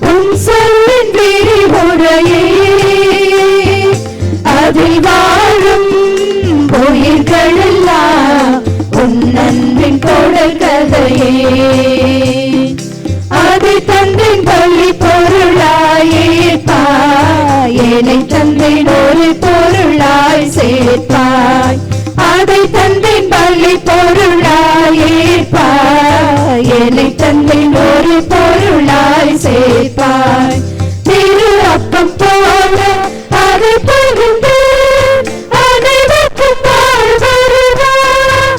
உன் சொல்லின் விரிவுரையே, அதில் வாழும் உயிர்களெல்லாம் உன் அன்பின் கொடர்கதையே. அதை தந்தின் பள்ளி பொருளாயேற்பாய், என்னை தந்தின் ஒரு பொருளாய் சேர்ப்பாய். அதை தந்தின் பள்ளி பொருளாயேற்பாய், என்னை தந்தின் ஒரு பொருளாய் சேர்ப்பாய். திரு அப்பம் போல அதை பகிர்ந்து அனைவருக்கும் வாழ்வருள்வாய்,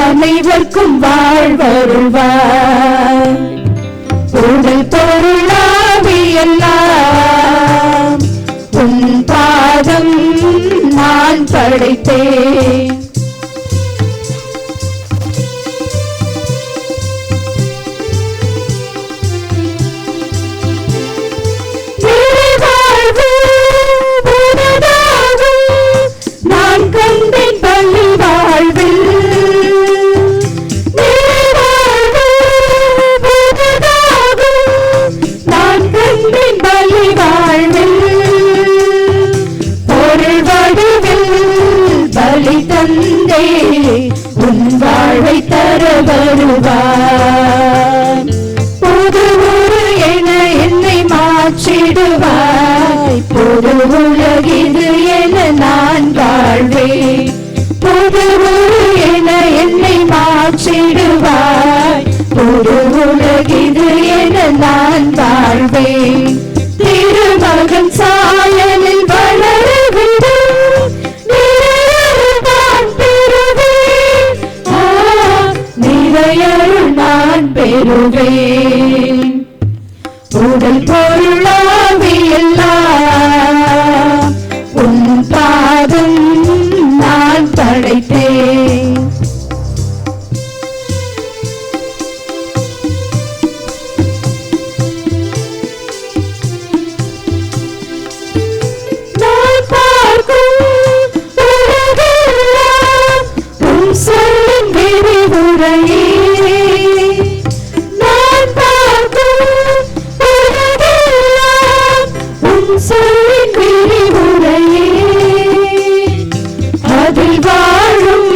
அனைவருக்கும் வாழ்வருள்வாய். உடல் பொருளாவியெல்லாம் உன் பாதம் நான் படைத்தேன். நிறைவாழ்வு உனதாய் வருவாய். புது ஊரு என என்னை மாற்றிடுவாய். புது உலகிது என நான் வாழ்வேன். புது ஊரு என என்னை மாற்றிடுவாய். புது உலகிது என நான் வாழ்வேன். திருமகன் சாயலில் வளருகின்ற நிறையருள் நான் பெறுவேன். உடல் பொருளாவியெல்லாம் உன் பாதம் நான் படைத்தேன். நான் பார்க்கும் உலகெல்லாம் உன் சொல்லும் விரிவுரையே. நான் பார்க்கும் உலகெல்லாம் உன் சொல்லின் விரிவுரையே. அதில் வாழும்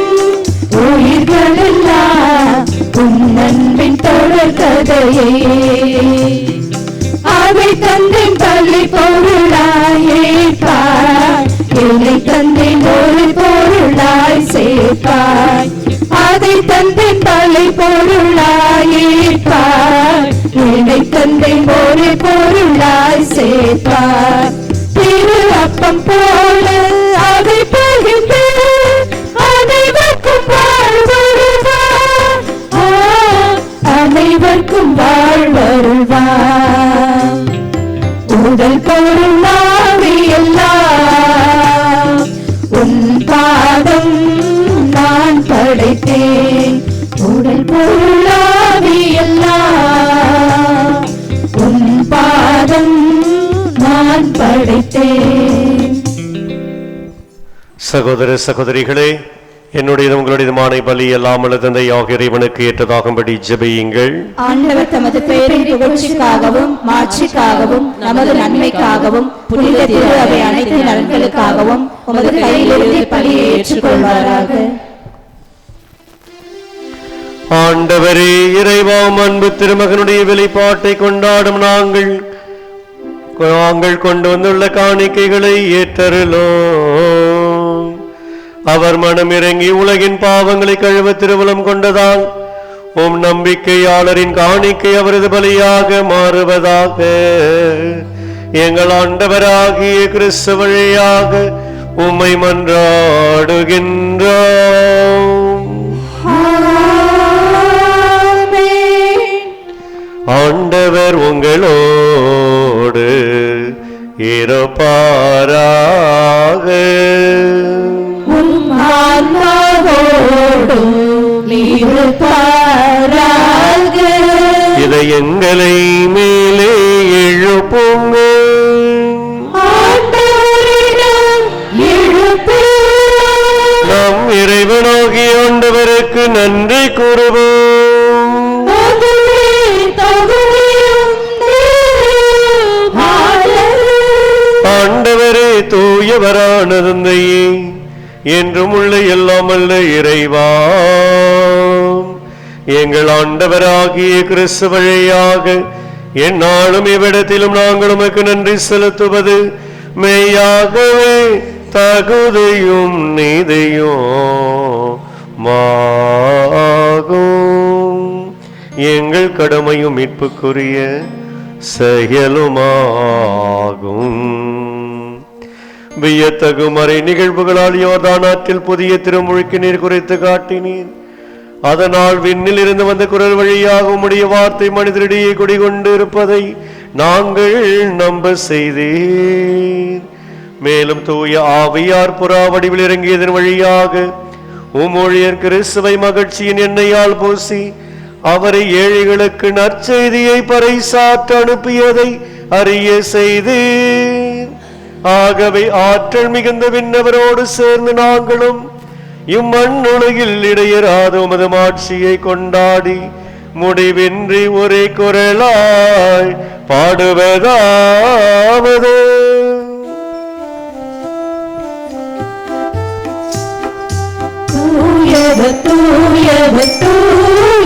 உயிர்களெல்லாம் உன் அன்பின் தொடர் கதையே. அவை தந்தின் பள்ளி பொருளாய் ஏற்பாய். என்னை தந்தின் ஒரு பொருளாய் சேர்ப்பாய். அதை தந்தின் பள்ளி பொருளாய் ஏற்பாய். என்னை தந்தின் ஒரு பொருளாய் சேர்ப்பாய். திரு அப்பம் போல அதை பகிர்ந்து அனைவருக்கும் வாழ்வருவாய். அனைவருக்கும் வாழ்வருவாய். உடல் பொருளாவியெல்லாம் உன் பாதம் நான் படைத்தேன். உடல் பொருளாவியெல்லாம் உன் பாதம் நான் படைத்தேன். சகோதர சகோதரிகளே, என்னுடையதும் உங்களுடையதுமான பலி அல்லாமல் தந்தையாக இறைவனுக்கு ஏற்றதாகும்படி ஜெபியுங்கள். ஆண்டவர் தமது பெயரின் புகழ்ச்சிக்காகவும் மாட்சிக்காகவும் நமது நன்மைக்காகவும் புனித திரு அவை அனைத்து நலன்களுக்காகவும் உமது கையிலிருந்து பலியை ஏற்றுக்கொள்வாராக. ஆண்டவரே, இறைவாம் அன்பு திருமகனுடைய வெளிப்பாட்டை கொண்டாடும் நாங்கள் கொண்டு வந்துள்ள காணிக்கைகளை ஏற்றருளோம். அவர் மனம் இறங்கி உலகின் பாவங்களை கழுவ திருவுளம் கொண்டதால் உம் நம்பிக்கையாளரின் காணிக்கை அவரது பலியாக மாறுவதாக. எங்கள் ஆண்டவராகிய கிறிஸ்து வழியாக உம்மை மன்றாடுகின்றோம். ஆண்டவர் உங்களோடு இருப்பாராக. இதை எங்களை மேலே எழுப்புங்கள். நம் இறைவனாகிய ஆண்டவருக்கு நன்றி கூறுவோம். ஆண்டவரே, தூயவரான தந்தையே, என்றும் உள்ள எல்லாம் அல்ல இறைவா, எங்கள் ஆண்டவராகிய கிறிஸ்து வழியாக எந்நாளும் இவ்விடத்திலும் நாங்கள் உமக்கு நன்றி செலுத்துவது மெய்யாகவே தகுதியும் நீதியும் மாகும். எங்கள் கடமையும் மீட்புக்குரிய செயலுமாகும். வியத்தகு மறை நிகழ்வுகளால் யோர்தான் ஆற்றில் புதிய திருமுழுக்கு நீர் குறித்து காட்டினீர். அதனால் விண்ணில் இருந்து வந்த குரல் வழியாக உம்முடைய வார்த்தை மனிதரிடையே குடிகொண்டு இருப்பதை நாங்கள் நம்ப செய்தீர். மேலும் தூய ஆவியார் புறா வடிவில் இறங்கியதன் வழியாக உம்மொழியர் கிறிஸ்துவை மகிழ்ச்சியின் எண்ணெயால் பூசி அவரை ஏழைகளுக்கு நற்செய்தியை பறைசாற்ற அனுப்பியதை அறிய செய்தீர். ஆகவே ஆற்றல் மிகுந்த விண்ணவரோடு சேர்ந்து நாங்களும் இம்மண்ணுலகில் இடையராத உமது மாட்சியை கொண்டாடி முடிவின்றி ஒரே குரலாய் பாடுவதாவது. தூயவர் தூயவர் தூயவர்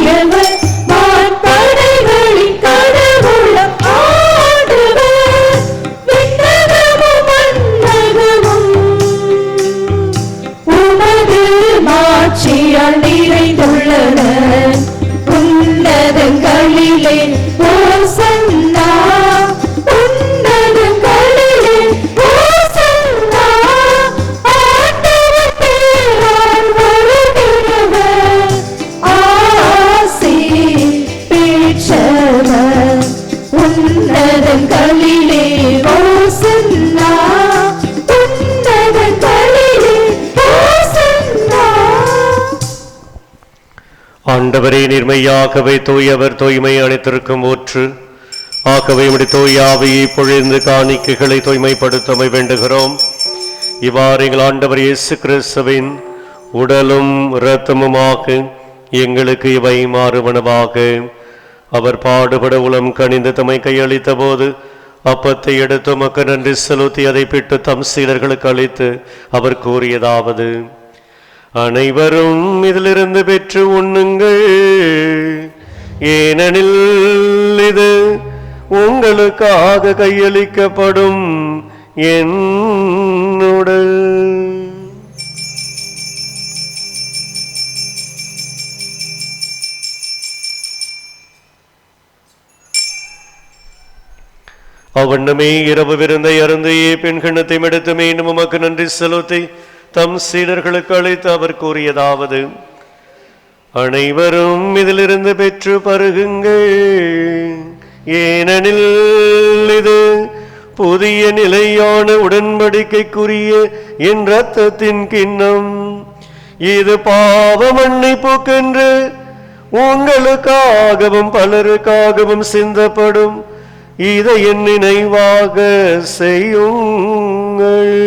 உன்னதங்களிலே ஓசன்னா, உன்னதங்களிலே ஓசன்னா. ஆண்டவரே, நீர்மையாகவே தூயவர், தூய்மை அனைத்திற்கும் ஊற்று. ஆகவே உம்முடைய தூய ஆவியை பொழிந்து காணிக்கைகளை தூய்மைப்படுத்தமை வேண்டுகிறோம். இவ்வாறு எங்கள் ஆண்டவர் இயேசு கிறிஸ்துவின் உடலும் இரத்தமுமாக எங்களுக்கு இவை மாறுவனவாக. அவர் பாடுபட உளம் கனிந்து தம்மை கையளித்த போது அப்பத்தை எடுத்து உமக்கு நன்றி செலுத்தி அதை பிட்டு தம் சீடர்களுக்கு அளித்து அவர் கூறியதாவது: அனைவரும் இதிலிருந்து பெற்று உண்ணுங்கள், ஏனெனில் இது உங்களுக்காக கையளிக்கப்படும் என் உடல். அவ்வண்ணமே இரவு விருந்தை அருந்தையே பெண் கிண்ணத்தை எடுத்து மீண்டும் உமக்கு நன்றி செலுத்தி தம் சீடர்களுக்கு அளித்து அவர் கூறியதாவது: அனைவரும் இதிலிருந்து பெற்று பருகுங்கள், ஏனெனில் இது புதிய நிலையான உடன்படிக்கைக்குரிய என் இரத்தத்தின் கிண்ணம். இது பாவ மன்னிப்புக்கென்று உங்களுக்காகவும் பலருக்காகவும் சிந்தப்படும். இதை என் நினைவாக செய்யுங்கள்.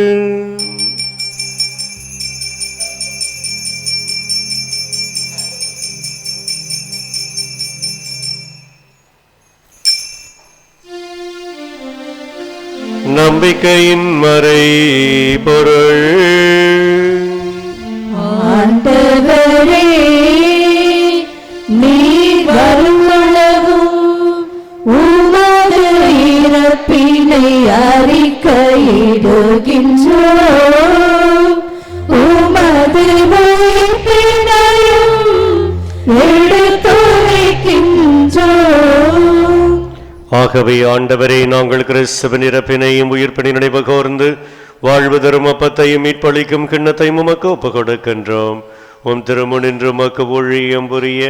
நம்பிக்கையின் மறை பொருள். ஆண்டவரே, நீர் வருமளவும் உமது இறப்பினை அறிக்கையிடுகின்றோம், உமது உயிர்ப்பினையும் எடுத்துரைக்கின்றோம். ஆகவே ஆண்டவரே, நாங்கள் கிறிஸ்துவின் இறப்பினையும் உயிர்ப்பினை நினைவு கூர்ந்து வாழ்வு தரும் அப்பத்தையும் மீட்பளிக்கும் கிண்ணத்தையும் உமக்கு ஒப்புக் கொடுக்கின்றோம். உம் திருமுனின்று உமக்கு ஊழியம் புரிய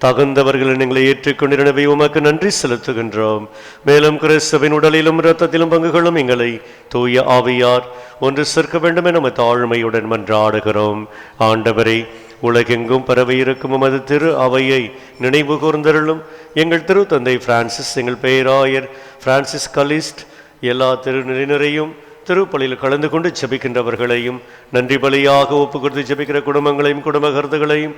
தகுந்தவர்களை எங்களை ஏற்றுக்கொண்டிருந்தவை உமக்கு நன்றி செலுத்துகின்றோம். மேலும் கிறிஸ்துவின் உடலிலும் இரத்தத்திலும் பங்குகளும் எங்களை தூய ஆவியார் ஒன்று சேர்க்க வேண்டும் என தாழ்மையுடன் மன்றாடுகிறோம். ஆண்டவரை, உலகெங்கும் பரவி இருக்கும் உமது திரு அவையை நினைவு கூர்ந்தருளும். எங்கள் திரு தந்தை பிரான்சிஸ், எங்கள் பேராயர் பிரான்சிஸ் கலிஸ்ட், எல்லா திருநிறையும் திருப்பலியில் கலந்து கொண்டு ஜெபிக்கின்றவர்களையும், நன்றி பலியாக ஒப்பு கொடுத்து ஜெபிக்கிற குடும்பங்களையும் குடும்ப கருத்துகளையும்,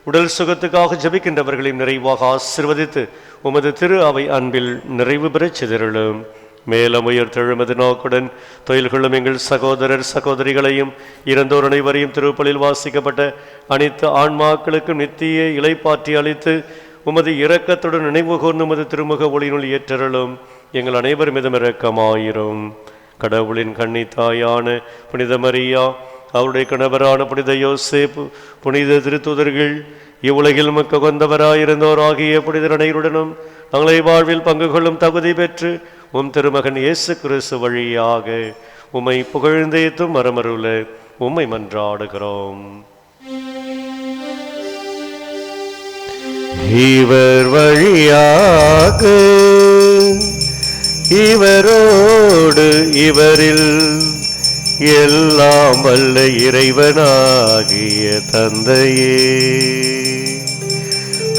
உடல் சுகத்துக்காக ஜெபிக்கின்றவர்களையும் நிறைவாக ஆசிர்வதித்து உமது திரு அவை அன்பில் நிறைவு பெறச் சிதறலும். மேலும் உயர்த்தெழுமது நோக்குடன் தொழில்களும் எங்கள் சகோதரர் சகோதரிகளையும் இறந்தோர் அனைவரையும் திருப்பலில் வாசிக்கப்பட்ட அனைத்து ஆன்மாக்களுக்கும் நித்திய இளைப்பாற்றி அளித்து உமது இரக்கத்துடன் நினைவு கூர்ந்து உமது திருமுக ஒளியினுள் ஏற்றருளும். எங்கள் அனைவர் மீதும் இரக்கமாயிரும். கடவுளின் கன்னி தாயான புனித மரியா, அவருடைய கணவரான புனித யோசேப்பு, புனித திருத்துதர்கள், இவ்வுலகில் மிக்க கொண்டவராயிருந்தோர் ஆகிய புனிதர் அனைவருடனும் தங்களை வாழ்வில் பங்கு கொள்ளும் தகுதி பெற்று உம் திருமகன் இயேசு கிறிஸ்து வழியாக உம்மை புகழ்ந்தேத்தும் மரமருள உம்மை மன்றாடுகிறோம். இவர் வழியாக இவரோடு இவரில் எல்லாம் வல்ல இறைவனாகிய தந்தையே,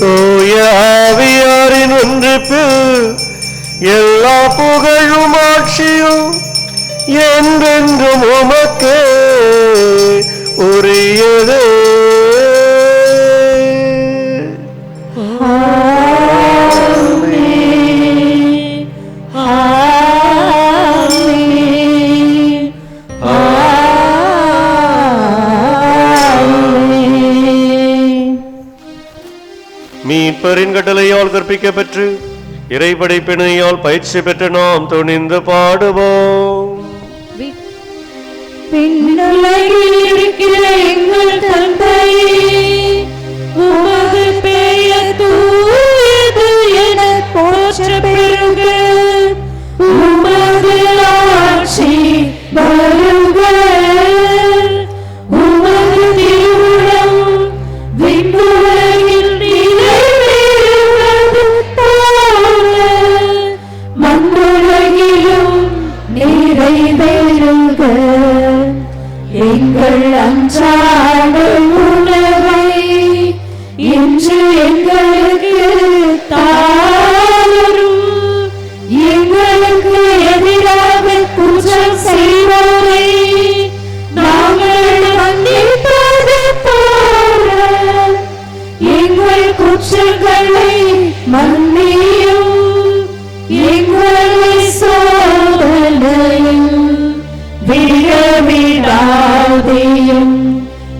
தூய ஆவியாரின் ஒன்றிப்பில் எல்லா புகழும் ஆட்சியும் என்றென்றும் உமக்கே உரியதே. மீட்பரின் கட்டளையால் கற்பிக்கப்பெற்று இறைபடைப்பினையால் பயிற்சி பெற்று நாம் துணிந்து பாடுவோம். விண்ணுலகில் இருக்கிற எங்கள் தந்தையே, உமது பெயர் தூயது என போற்றப் பெறுக. உமது ஆட்சி வருக. உமது திருவுளம் விண்ணுலகில் நிறைவேறுவது போல அன்றாட உணவை இன்று எங்களுக்கு தாரும். எங்களுக்கு எதிராக குற்றம் செய்வோரை நாங்கள் மன்னிப்பது போல எங்கள் குற்றங்களை மன்னியும். எங்களை சோதனையில் விழவிடாதேயும்.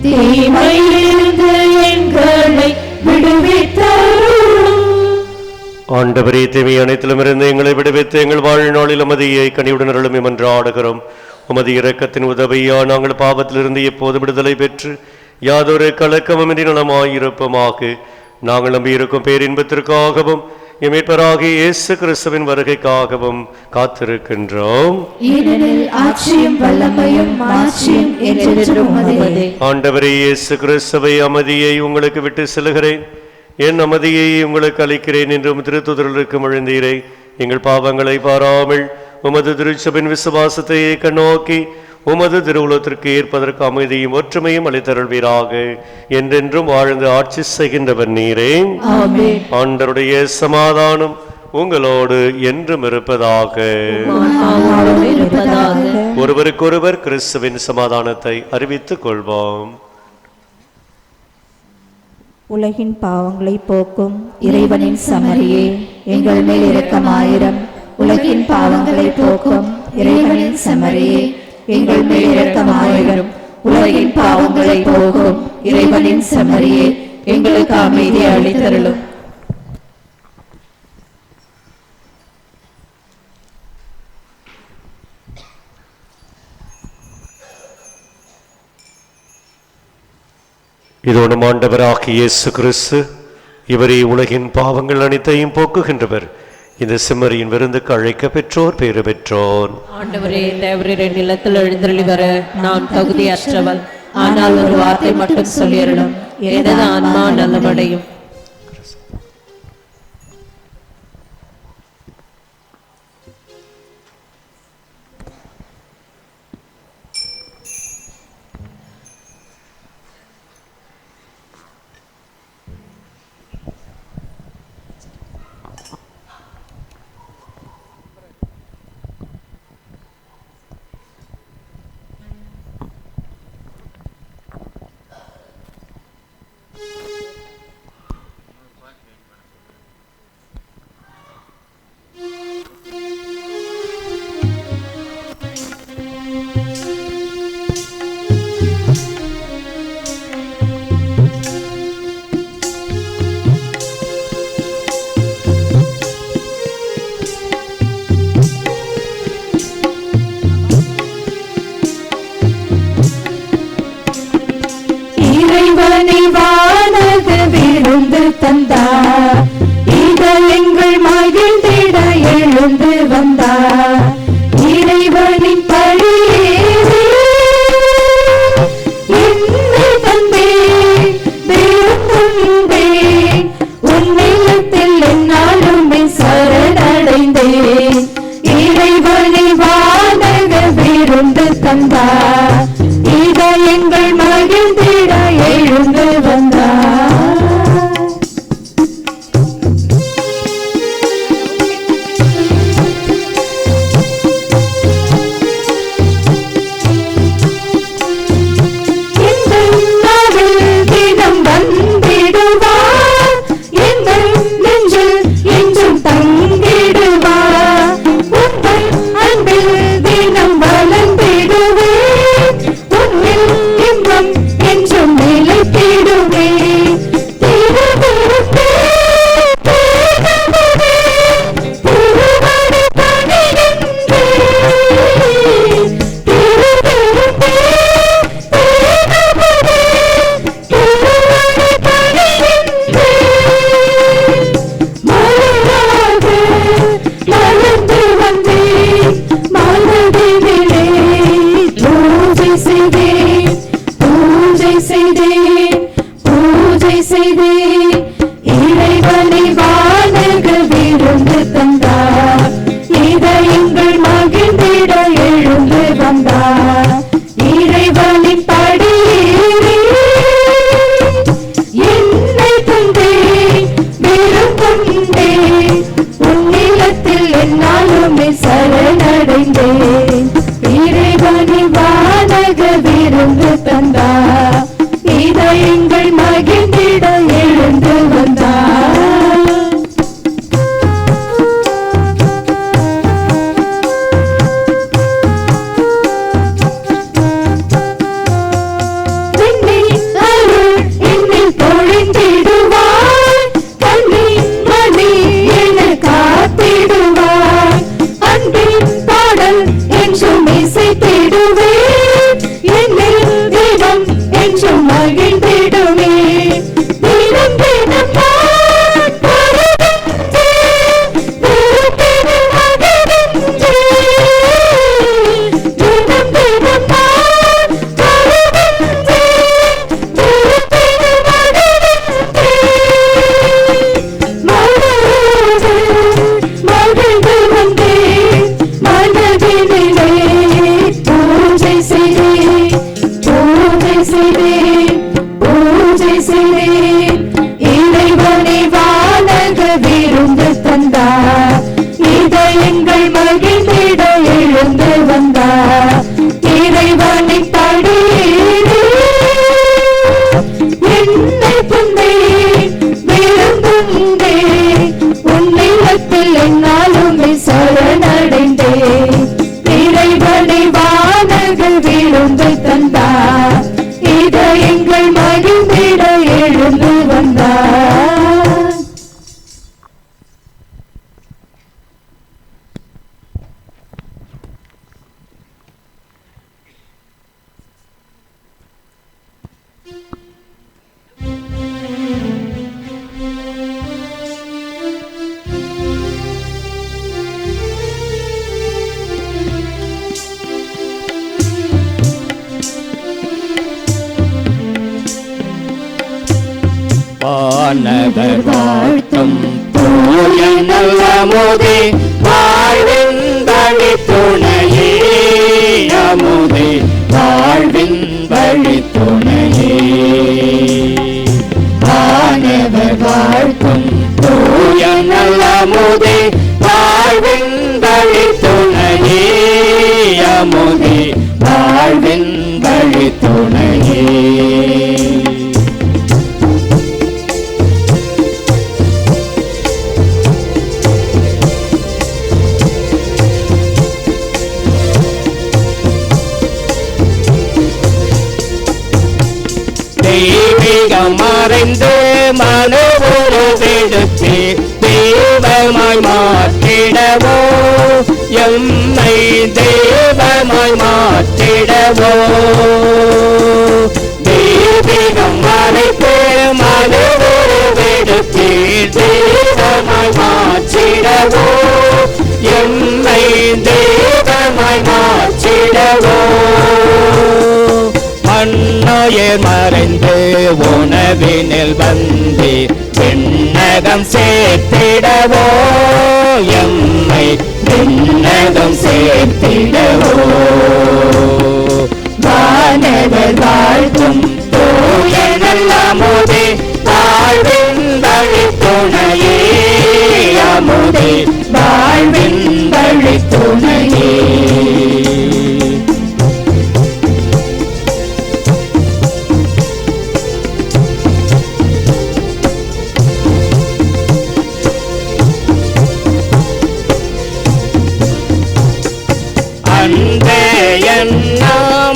தீமையிலிருந்து எங்களை விடுவித்தருளும். ஆண்டவரே, தீமை அனைத்திலும் இருந்து எங்களை விடுவித்து எங்கள் வாழ்நாளில் உமதியை கனிவுடன் அருளும் மன்றாடுகிறோம். உமது இரக்கத்தின் உதவியா நாங்கள் பாவத்திலிருந்து எப்போது விடுதலை பெற்று யாதொரு கலக்கமின்றி நலமாயிருப்போமாக. நாங்கள் நம்பியிருக்கும் பேரின்பத்திற்காகவும் எமீட்பராகிய இயேசு கிறிஸ்துவின் வருகைக்காகவும் காத்திருக்கின்றோம். ஆண்டவரே இயேசு கிறிஸ்துவை, அமைதியை உங்களுக்கு விட்டு செல்கிறேன், என் அமைதியை உங்களுக்கு அளிக்கிறேன் என்றும் திருத்துதலுக்கு மொழிந்தீரே. எங்கள் பாவங்களை பாராமல் உமது திருச்சபின் விசுவாசத்தை கண்ணோக்கி உமது திருவுலத்திற்கு ஏற்பதற்கு அமைதியும் ஒற்றுமையும் அளித்தருள்வீராக. என்றென்றும் வாழ்ந்து ஆட்சி செய்கின்றவர் நீரே. ஆண்டவருடைய சமாதானம் உங்களோடு என்றும் இருப்பதாக. ஒருவருக்கொருவர் கிறிஸ்துவின் சமாதானத்தை அறிவித்துக் கொள்வோம். உலகின் பாவங்களை போக்கும் இறைவனின் சமரியே, எங்கள் மேல் இரக்கமாயிரம். உலகின் பாவங்களை போக்கும் இறைவனின் சமரியே, எங்கள் மேல் இரக்கமாயிரம். உலகின் பாவங்களை போக்கும் இறைவனின் சமரியே, எங்களுக்கு அமைதி அளித்தருளும். இதோடு ஆண்டவராகிய இயேசு கிறிஸ்து, இவரே உலகின் பாவங்கள் அனைத்தையும் போக்குகின்றவர். இந்த செம்மறியின் விருந்துக்கு அழைக்க பெற்றோர் பேறு பெற்றோர். ஆண்டவரே, தேவரீர் என் இல்லத்தில் எழுந்தருளி வர நான் தகுதியற்றவள். ஆனால் ஒரு வார்த்தை மட்டும் சொல்லியருளும், எனது ஆன்மா நலமடையும். தந்தார், இதயங்கள் மகிழ்ந்திட எழுந்து வந்தார். இறைவனின் பழியேறி என்னை தந்தேன், விருந்தேன். உன்னிடத்தில் என்னாலுமே சரணடைந்தேன். இறைவனை வானக விருந்து தந்தார், இதயங்கள் மகிழ்ந்திட எழுந்து வந்தார். என்றும் நிலைத்திடுவேன். தந்தார். இதயங்கள் மகிழ்ந்திட எழுந்து வந்தார். விண்ணின் அருள் என்னில் பொழிந்திடுவார். கண்ணின் மணி என காத்திடுவார். அன்பின் பாடல் என்றும் இசைத்திடுவேன். என்னில் தெய்வம் என்றும் மகிழ்ந்திடுவே. தினம் தினம் நான் வருகின்றேன். திருப்பினில் மகிழ்கின்றேன். தினம் தினம் நான் வருகின்றேன். திருப்பினில் மகிழ்கின்றேன். மகிழ்ந்து வந்தேன். மனதினிலே பூஜை செய்தேன். பூஜை செய்தேன். பூஜை செய்தேன். இறைவனை வானக விருந்து தந்தார். இதயங்கள் மகிழ்ந்திட எழுந்து வந்தார். இறைவனை படியேறி என்னை புந்தேன். விரும்புந்தேன். உன்னிடத்தில் என்னாலுமே சரணடைந்தேன். இறைவனை வானக விருந்து தந்தார். இதயங்கள் மகிழ்ந்திட எழுந்து வந்தார். வானவர் வாழ்த்தும் தூய நல்லமுதே, வாழ்வின் வழி துணையே அமுதே, வாழ்வின் வழி துணையே. வானவர் வாழ்த்தும் தூய நல்லமுதே, வாழ்வின் வழி துணையே அமுதே, வாழ்வின் வழி துணையே. தெய்வீகம் மறைந்து மனு உருவெடுத்து தெய்வமாய் மாற்றிடவோ, எம்மை தெய்வமாய் மாற்றிடவோ. தெய்வீகம் மறைத்து மனு உருவெடுத்து தெய்வமாய் மாற்றிடவோ, எம்மை தெய்வமாய் மாற்றிடவோ. மண்ணுயிர் மறைந்து உணவினில் வந்து விண்ணகம் சேர்த்திடவோ, எம்மை விண்ணகம் சேர்த்திடவோ. வானவர் வாழ்த்தும் தூய நல்லமுதே, வாழ்வின் வழி துணையே அமுதே, வாழ்வின் வழி துணையே.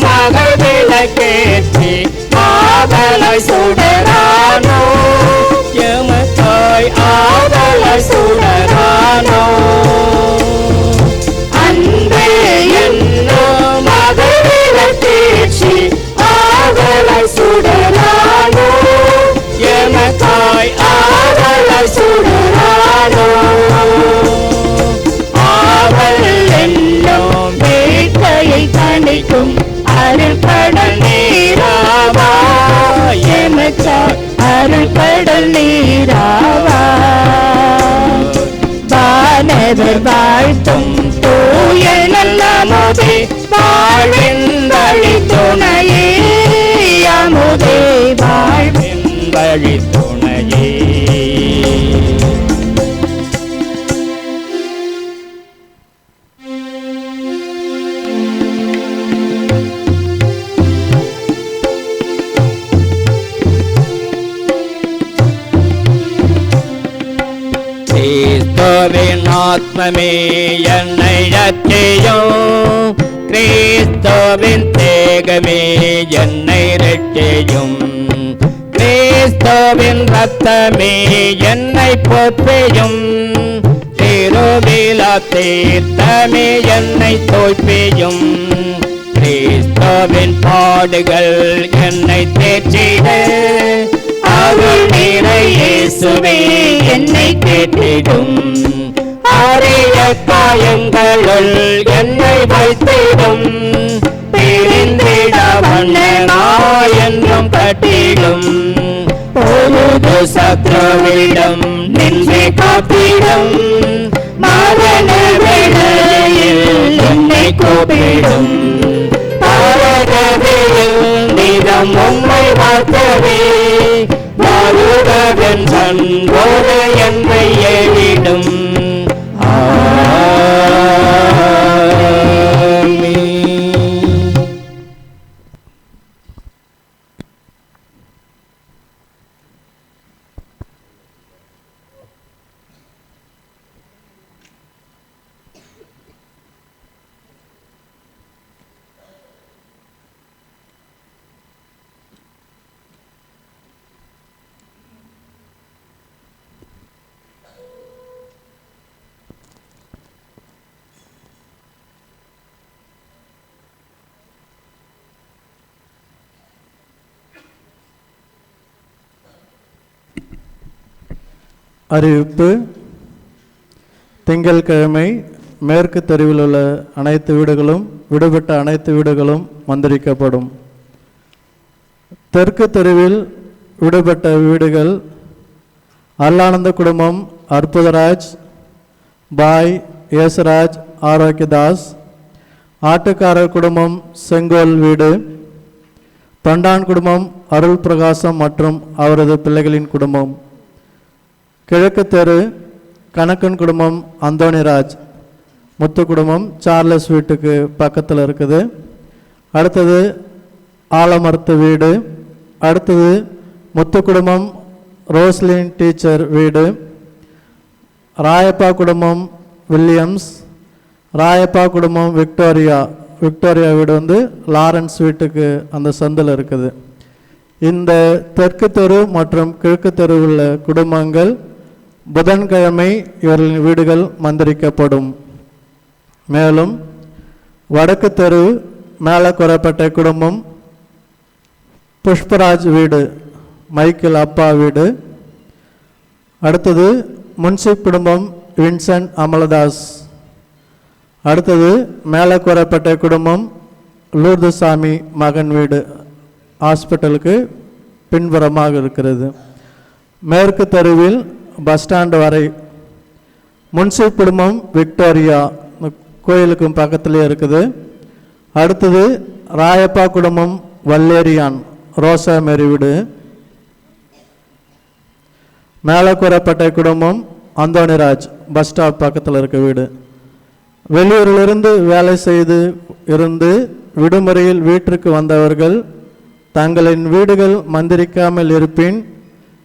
மகள் விளக்கேற்றி ஆவலை சுடரானோ, எமக்காய் ஆவலை சுடரானோ. அன்பே என்னோ மகள் விளக்கேற்றி ஆவலை சுடரானோ, எமக்காய் ஆவலை சுடரானோ. ஆவல் என்னும் வேட்கையை தணிக்கும் அருள்கடல் நீராவா, எமக்காய் அருள்கடல் நீராவா. வானவர் வாழ்த்தும் தூய நல்லமுதே, வாழ்வின் வழி துணையே அமுதே, வாழ்வின் வழி துணையே. கிறிஸ்துவின் ஆத்மமே என்னை ரட்சியும், கிறிஸ்துவின் தேகமே என்னை ரட்சியும், கிறிஸ்துவின் ரத்தமே என்னை போற்றியும், திருவிழா தீர்த்தமே என்னை தோய்ப்பியும், கிறிஸ்துவின் பாடுகள் என்னை தேற்றிட, அருள் நிறை இயேசுவே என்னை தேற்றிடும், அரிய காயங்களுள் என்னை வைத்திடும், பிரிந்திட வண்ணனாய் என்றும் கட்டிடும், பொழுது சத்ருவிடம் நின்று காத்திடும், மரண வேளையில் என்னை கூப்பிடும், பரகதியில் நிதம் உம்மை வாழ்த்தவே, வருகவன் சன்போடு என்னை ஏறிடும். அறிவிப்பு. திங்கட்கிழமை மேற்கு தெருவில் உள்ள அனைத்து வீடுகளும் விடுபட்ட அனைத்து வீடுகளும் மந்திரிக்கப்படும். தெற்கு தெருவில் விடுபட்ட வீடுகள் அல்லானந்த குடும்பம் அற்புதராஜ், பாய் யேசுராஜ், ஆரோக்கியதாஸ், ஆட்டுக்காரர் குடும்பம் செங்கோல் வீடு, தொண்டான் குடும்பம் அருள் பிரகாசம் மற்றும் அவரது பிள்ளைகளின் குடும்பம். கிழக்கு தெரு கணக்கன் குடும்பம் அந்தோணிராஜ், முத்து குடும்பம் சார்லஸ் வீட்டுக்கு பக்கத்தில் இருக்குது. அடுத்தது ஆலமரத்து வீடு, அடுத்தது முத்து குடும்பம் ரோஸ்லின் டீச்சர் வீடு, ராயப்பா குடும்பம் வில்லியம்ஸ், ராயப்பா குடும்பம் விக்டோரியா வீடு வந்து லாரன்ஸ் வீட்டுக்கு அந்த சந்தில் இருக்குது. இந்த தெற்கு தெரு மற்றும் கிழக்கு தெரு உள்ள குடும்பங்கள் புதன்கிழமை இவர்களின் வீடுகள் மந்திரிக்கப்படும். மேலும் வடக்கு தெரு மேலக்குறப்பட்ட குடும்பம் புஷ்பராஜ் வீடு மைக்கேல் அப்பா வீடு, அடுத்தது முன்சிப் குடும்பம் வின்சென்ட் அமலதாஸ், அடுத்தது மேலக்குறப்பட்ட குடும்பம் லூர்துசாமி மகன் வீடு ஹாஸ்பிட்டலுக்கு பின்புறமாக இருக்கிறது. மேற்கு தெருவில் பஸ் ஸ்டாண்டு வரை முன்சிப் குடும்பம் விக்டோரியா கோயிலுக்கும் பக்கத்திலே இருக்குது. அடுத்தது ராயப்பா குடும்பம் வல்லேரியான் ரோசா மேரி வீடு, மேலக்கூறப்பட்ட குடும்பம் அந்தோணிராஜ் பஸ் ஸ்டாப் பக்கத்தில் இருக்க வீடு. வெளியூரிலிருந்து வேலை செய்து இருந்து விடுமுறையில் வீட்டிற்கு வந்தவர்கள் தங்களின் வீடுகள் மந்திரிக்காமல் இருப்பின்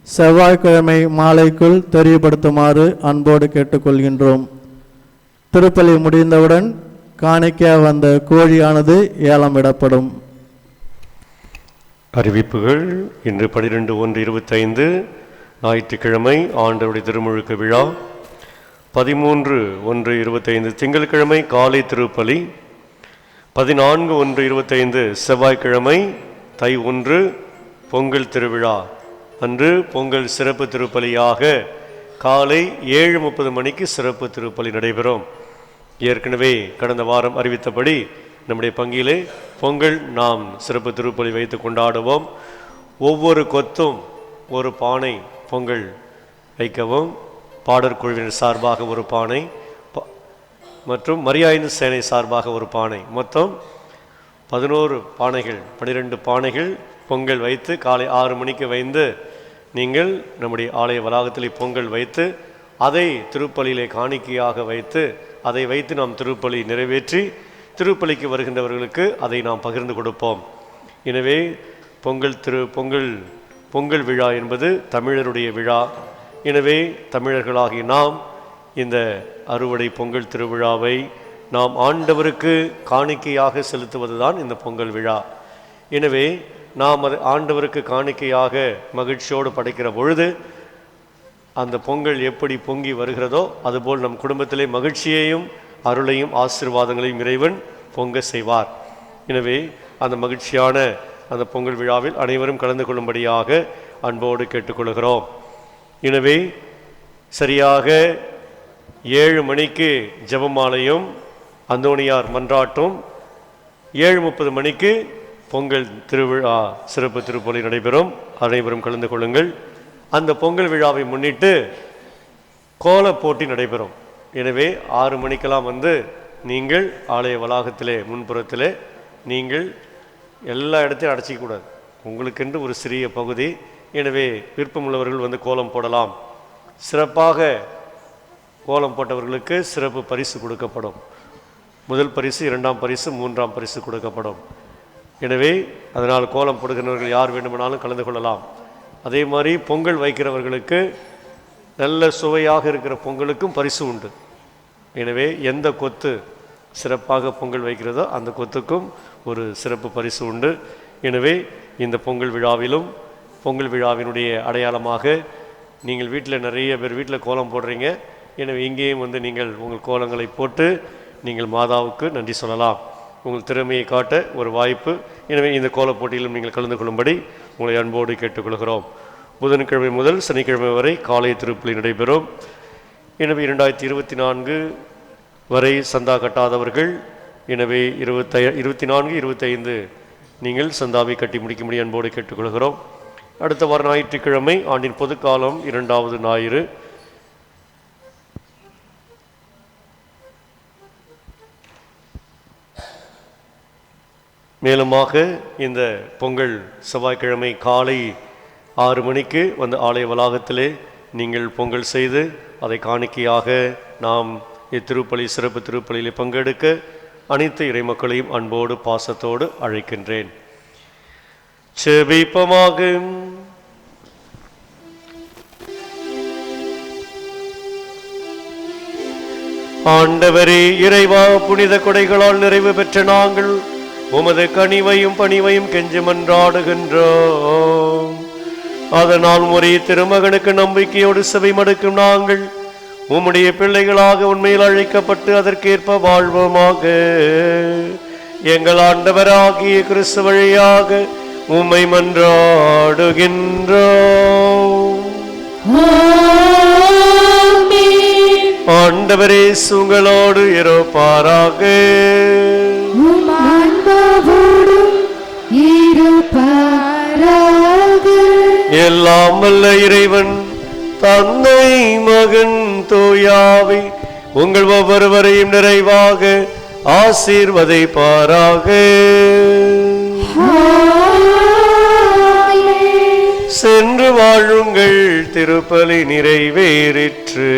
செவ்வாய்க்கிழமை மாலைக்குள் தெரியப்படுத்துமாறு அன்போடு கேட்டுக்கொள்கின்றோம். திருப்பலி முடிந்தவுடன் காணிக்க வந்த கோழியானது ஏலம் விடப்படும். அறிவிப்புகள். இன்று 12/1/25 ஞாயிற்றுக்கிழமை ஆண்டவருடைய திருமுழுக்கு விழா. 13/1/25 திங்கட்கிழமை காலை திருப்பலி. 14/1/25 செவ்வாய்க்கிழமை தை 1 பொங்கல் திருவிழா அன்று பொங்கல் சிறப்பு திருப்பலியாக காலை 7:30 மணிக்கு சிறப்பு திருப்பலி நடைபெறும். ஏற்கனவே கடந்த வாரம் அறிவித்தபடி நம்முடைய பங்கிலே பொங்கல் நாம் சிறப்பு திருப்பலி வைத்து கொண்டாடுவோம். ஒவ்வொரு கொத்தும் ஒரு பானை பொங்கல் வைக்கவும், பாடற்குழுவினர் சார்பாக ஒரு பானை மற்றும் மரியாயின் சேனை சார்பாக ஒரு பானை, மொத்தம் 11 பானைகள் 12 பானைகள் பொங்கல் வைத்து காலை 6 மணிக்கு வைத்து நீங்கள் நம்முடைய ஆலய வளாகத்தில் பொங்கல் வைத்து அதை திருப்பலியிலே காணிக்கையாக வைத்து அதை வைத்து நாம் திருப்பலி நிறைவேற்றி திருப்பலிக்கு வருகின்றவர்களுக்கு அதை நாம் பகிர்ந்து கொடுப்போம். எனவே பொங்கல் விழா என்பது தமிழருடைய விழா. எனவே தமிழர்களாகிய நாம் இந்த அறுவடை பொங்கல் திருவிழாவை நாம் ஆண்டவருக்கு காணிக்கையாக செலுத்துவதுதான் இந்த பொங்கல் விழா. எனவே நாம் அது ஆண்டவருக்கு காணிக்கையாக மகிழ்ச்சியோடு படைக்கிற பொழுது அந்த பொங்கல் எப்படி பொங்கி வருகிறதோ அதுபோல் நம் குடும்பத்திலே மகிழ்ச்சியையும் அருளையும் ஆசீர்வாதங்களையும் இறைவன் பொங்க செய்வார். எனவே அந்த மகிழ்ச்சியான அந்த பொங்கல் விழாவில் அனைவரும் கலந்து கொள்ளும்படியாக அன்போடு கேட்டுக்கொள்கிறோம். எனவே சரியாக 7 மணிக்கு ஜெபமாலையும் அந்தோணியார் மன்றாட்டும், 7:30 மணிக்கு பொங்கல் திருவிழா சிறப்பு திருப்பலி நடைபெறும். அனைவரும் கலந்து கொள்ளுங்கள். அந்த பொங்கல் விழாவை முன்னிட்டு கோல போட்டி நடைபெறும். எனவே 6 மணிக்கெல்லாம் வந்து நீங்கள் ஆலய வளாகத்திலே முன்புறத்திலே நீங்கள் எல்லா இடத்தையும் அடைச்சிக்கூடாது, உங்களுக்கென்று ஒரு சிறிய பகுதி. எனவே விருப்பமுள்ளவர்கள் வந்து கோலம் போடலாம். சிறப்பாக கோலம் போட்டவர்களுக்கு சிறப்பு பரிசு கொடுக்கப்படும். முதல் பரிசு, 2ஆம் பரிசு, 3ஆம் பரிசு கொடுக்கப்படும். எனவே அதனால் கோலம் போடுகிறவர்கள் யார் வேண்டுமானாலும் கலந்து கொள்ளலாம். அதே மாதிரி பொங்கல் வைக்கிறவர்களுக்கு நல்ல சுவையாக இருக்கிற பொங்கலுக்கும் பரிசு உண்டு. எனவே எந்த கொத்து சிறப்பாக பொங்கல் வைக்கிறதோ அந்த கொத்துக்கும் ஒரு சிறப்பு பரிசு உண்டு. எனவே இந்த பொங்கல் விழாவிலும் பொங்கல் விழாவினுடைய அடையாளமாக நீங்கள் வீட்டில் நிறைய பேர் வீட்டில் கோலம் போடுறீங்க. எனவே இங்கேயும் வந்து நீங்கள் உங்கள் கோலங்களை போட்டு நீங்கள் மாதாவுக்கு நன்றி சொல்லலாம். உங்கள் திறமையை காட்ட ஒரு வாய்ப்பு. எனவே இந்த கோலப் போட்டியிலும் நீங்கள் கலந்து கொள்ளும்படி உங்களை அன்போடு கேட்டுக்கொள்கிறோம். புதன்கிழமை முதல் சனிக்கிழமை வரை காலை திருப்பலி நடைபெறும். எனவே 2024 வரை சந்தா கட்டாதவர்கள், எனவே 24, 25 நீங்கள் சந்தாவை கட்டி முடிக்கும்படி அன்போடு கேட்டுக்கொள்கிறோம். அடுத்த வார ஞாயிற்றுக்கிழமை ஆண்டின் பொதுக்காலம் 2வது ஞாயிறு. மேலுமாக இந்த பொங்கல் செவ்வாய்க்கிழமை காலை 6 மணிக்கு வந்து ஆலய வளாகத்திலே நீங்கள் பொங்கல் செய்து அதை காணிக்கையாக நாம் இத்திருப்பலி சிறப்பு திருப்பலியில் பங்கெடுக்க அனைத்து இறைமக்களையும் அன்போடு பாசத்தோடு அழைக்கின்றேன். செபிப்பமாக. ஆண்டவரே இறைவா, புனித கொடைகளால் நிறைவு பெற்ற நாங்கள் உமது கனிவையும் பணிவையும் கெஞ்சி மன்றாடுகின்றோம். அதனால் ஒரே திருமகனுக்கு நம்பிக்கையோடு செவி மடுக்கும் நாங்கள் உம்முடைய பிள்ளைகளாக உண்மையில் அழைக்கப்பட்டு அதற்கேற்ப வாழ்வோமாக. எங்கள் ஆண்டவராகிய கிறிஸ்து வழியாக உம்மை மன்றாடுகின்றோம். ஆண்டவரே உங்களோடு இருப்பாராக. எல்லாம் வல்ல இறைவன் தந்தை மகன் தூயாவி உங்கள் ஒவ்வொருவரையும் நிறைவாக ஆசீர்வதிப்பாராக. சென்று வாழுங்கள், திருப்பலி நிறைவேறிற்று.